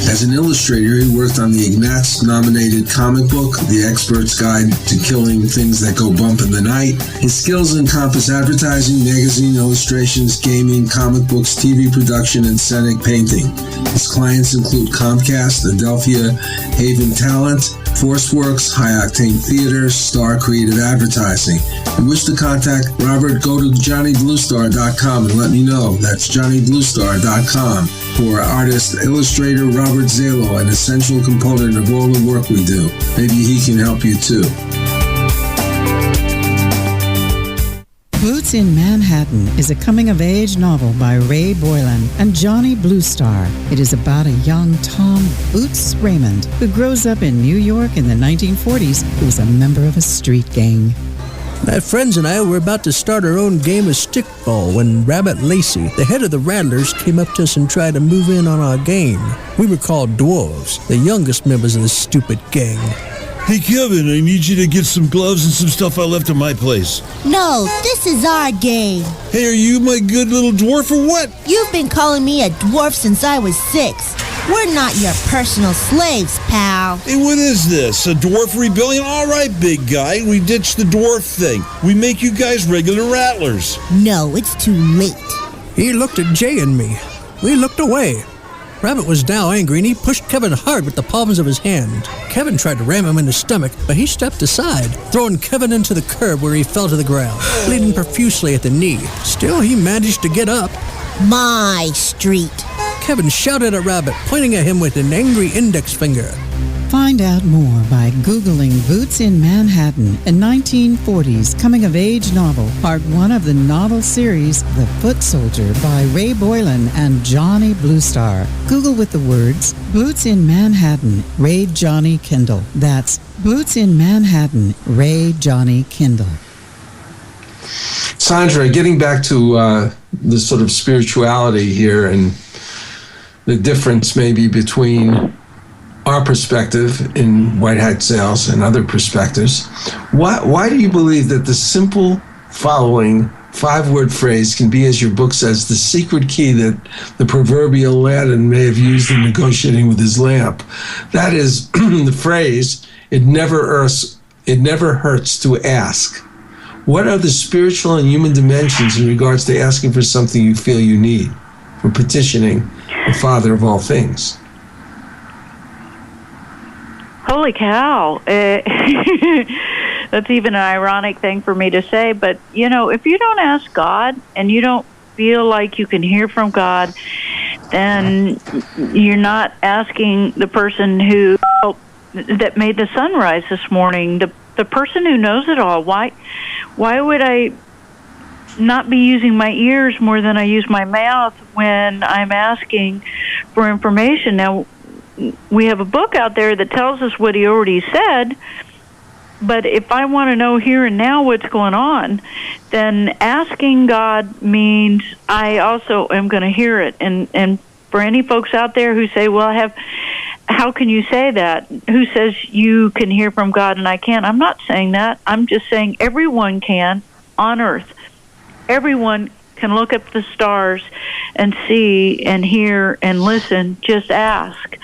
As an illustrator, he worked on the Ignatz-nominated comic book, The Expert's Guide to Killing Things That Go Bump in the Night. His skills encompass advertising, magazine illustrations, gaming, comic books, TV production, and scenic painting. His clients include Comcast, Adelphia, Haven Talent, ForceWorks, High Octane Theater, Star Creative Advertising. If you wish to contact Robert, go to johnnybluestar.com and let me know. That's johnnybluestar.com. For artist, illustrator Robert Zalo, an essential component of all the work we do. Maybe he can help you too. Boots in Manhattan is a coming-of-age novel by Ray Boylan and Johnny Bluestar. It is about a young Tom Boots Raymond who grows up in New York in the 1940s who was a member of a street gang. My friends and I were about to start our own game of stickball when Rabbit Lacey, the head of the Rattlers, came up to us and tried to move in on our game. We were called dwarves, the youngest members of the stupid gang. Hey, Kevin, I need you to get some gloves and some stuff I left at my place. No, this is our game. Hey, are you my good little dwarf or what? You've been calling me a dwarf since I was 6. We're not your personal slaves, pal. Hey, what is this? A dwarf rebellion? All right, big guy. We ditched the dwarf thing. We make you guys regular rattlers. No, it's too late. He looked at Jay and me. We looked away. Rabbit was now angry and he pushed Kevin hard with the palms of his hand. Kevin tried to ram him in the stomach, but he stepped aside, throwing Kevin into the curb where he fell to the ground, bleeding profusely at the knee. Still, he managed to get up. My street. Kevin shouted at Rabbit, pointing at him with an angry index finger. Find out more by Googling Boots in Manhattan, a 1940s coming-of-age novel, part 1 of the novel series The Foot Soldier by Ray Boylan and Johnny Bluestar. Google with the words Boots in Manhattan, Ray Johnny Kindle. That's Boots in Manhattan, Ray Johnny Kindle. Sandra, getting back to the sort of spirituality here and the difference maybe between our perspective in White Hat Sales and other perspectives, why do you believe that the simple following 5-word phrase can be, as your book says, the secret key that the proverbial Aladdin may have used in negotiating with his lamp? That is the phrase, it never hurts to ask. What are the spiritual and human dimensions in regards to asking for something you feel you need, for petitioning the Father of all things? Holy cow. That's even an ironic thing for me to say. But, you know, if you don't ask God and you don't feel like you can hear from God, then you're not asking the person that made the sunrise this morning, the person who knows it all. Why would I not be using my ears more than I use my mouth when I'm asking for information? Now, we have a book out there that tells us what he already said, but if I want to know here and now what's going on, then asking God means I also am going to hear it. And for any folks out there who say, well, how can you say that? Who says you can hear from God and I can't? I'm not saying that. I'm just saying everyone can on earth. Everyone can look up the stars and see and hear and listen. Just ask.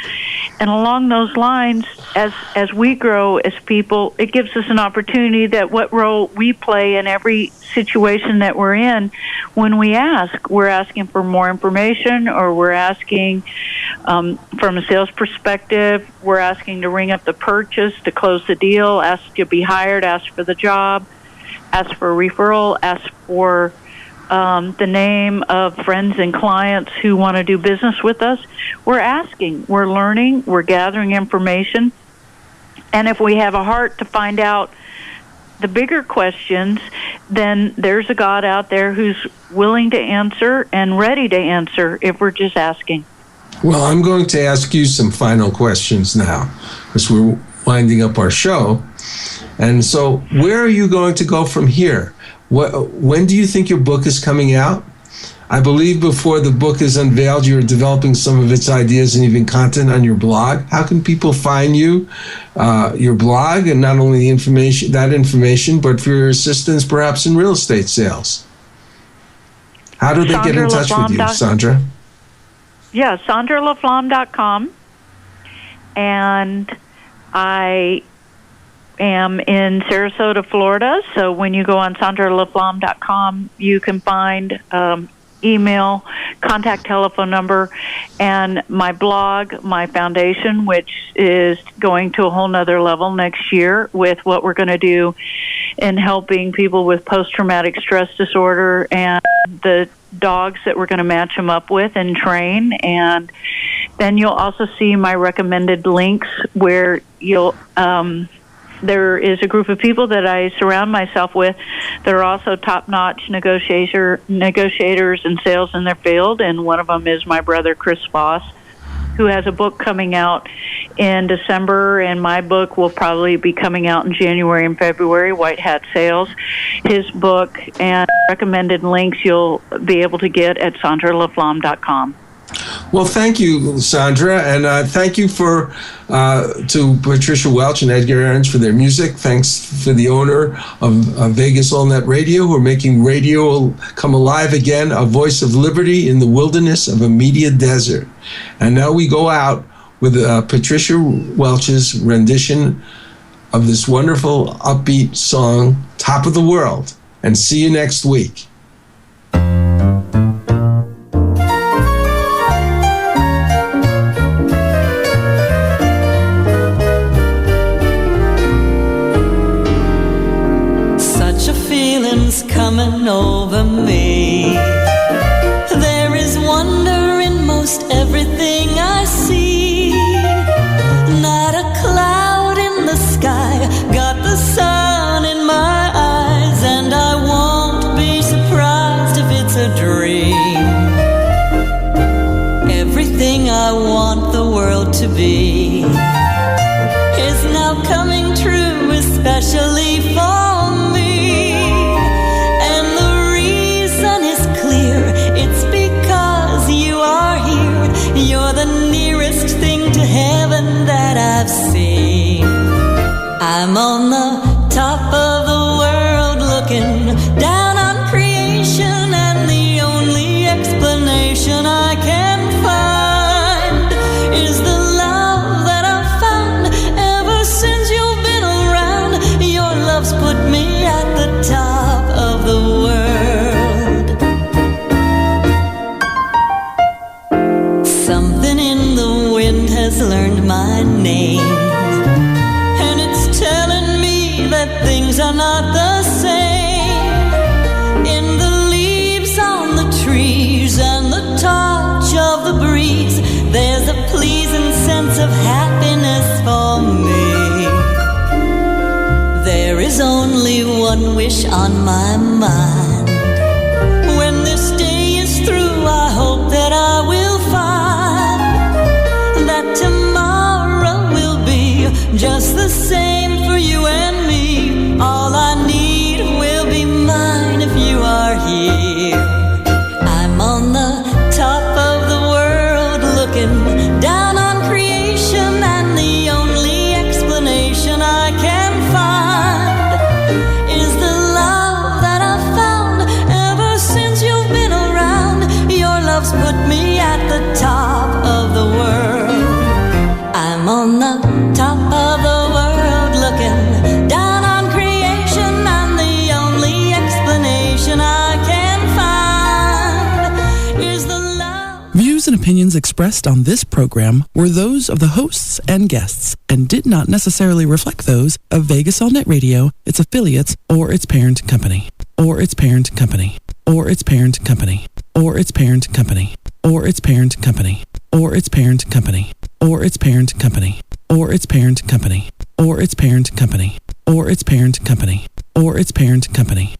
And along those lines, as we grow as people, it gives us an opportunity that what role we play in every situation that we're in. When we ask, we're asking for more information, or we're asking from a sales perspective, we're asking to ring up the purchase, to close the deal, ask to be hired, ask for the job, ask for a referral, ask for the name of friends and clients who want to do business with us. We're asking, we're learning, we're gathering information. And if we have a heart to find out the bigger questions, then there's a God out there who's willing to answer and ready to answer if we're just asking. Well, I'm going to ask you some final questions now, because we're winding up our show. And so where are you going to go from here? When do you think your book is coming out? I believe before the book is unveiled, you're developing some of its ideas and even content on your blog. How can people find you, your blog, and not only the information, but for your assistance perhaps in real estate sales? How do they get in touch with you, Sandra? Yeah, SandraLaFlamme.com. And I am in Sarasota, Florida. So when you go on SandraLaFlamme.com, you can find email, contact telephone number, and my blog, my foundation, which is going to a whole nother level next year with what we're going to do in helping people with post-traumatic stress disorder and the dogs that we're going to match them up with and train. And then you'll also see my recommended links where you'll there is a group of people that I surround myself with that are also top-notch negotiators and sales in their field, and one of them is my brother, Chris Voss, who has a book coming out in December, and my book will probably be coming out in January and February, White Hat Sales. His book and recommended links you'll be able to get at SandraLaFlamme.com. Well, thank you, Sandra, and thank you to Patricia Welch and Edgar Ahrens for their music. Thanks for the owner of Vegas AllNet Radio, who are making radio come alive again, a voice of liberty in the wilderness of a media desert. And now we go out with Patricia Welch's rendition of this wonderful upbeat song, Top of the World. And see you next week. Coming over me. There is wonder in most everything I see. Not a cloud in the sky, got the sun in my eyes, and I won't be surprised if it's a dream. Everything I want the world to be is now coming true, especially for me. You're the nearest thing to heaven that I've seen. I'm on the top of the world looking down on creation, and the only explanation I can find is the love that I've found ever since you've been around. Your love's put me at the top of the world. Learned my name, and it's telling me that things are not the same. In the leaves on the trees and the touch of the breeze, there's a pleasing sense of happiness for me. There is only one wish on my mind. When this day is through, I hope that I will find that tomorrow will be just the same for you and me. All I need will be mine if you are here. I'm on the top of the world looking down on creation, and the only explanation I can find is the love that I've found ever since you've been around. Your love's put me at the top of the world. I'm on the top of the world looking down on creation, and the only explanation I can find is the love. Views and opinions expressed on this program were those of the hosts and guests and did not necessarily reflect those of Vegas AllNet Radio, its affiliates, or its parent company. or its parent company, or its parent company, or its parent company, or its parent company, or its parent company, or its parent company, or its parent company, or its parent company, or its parent company.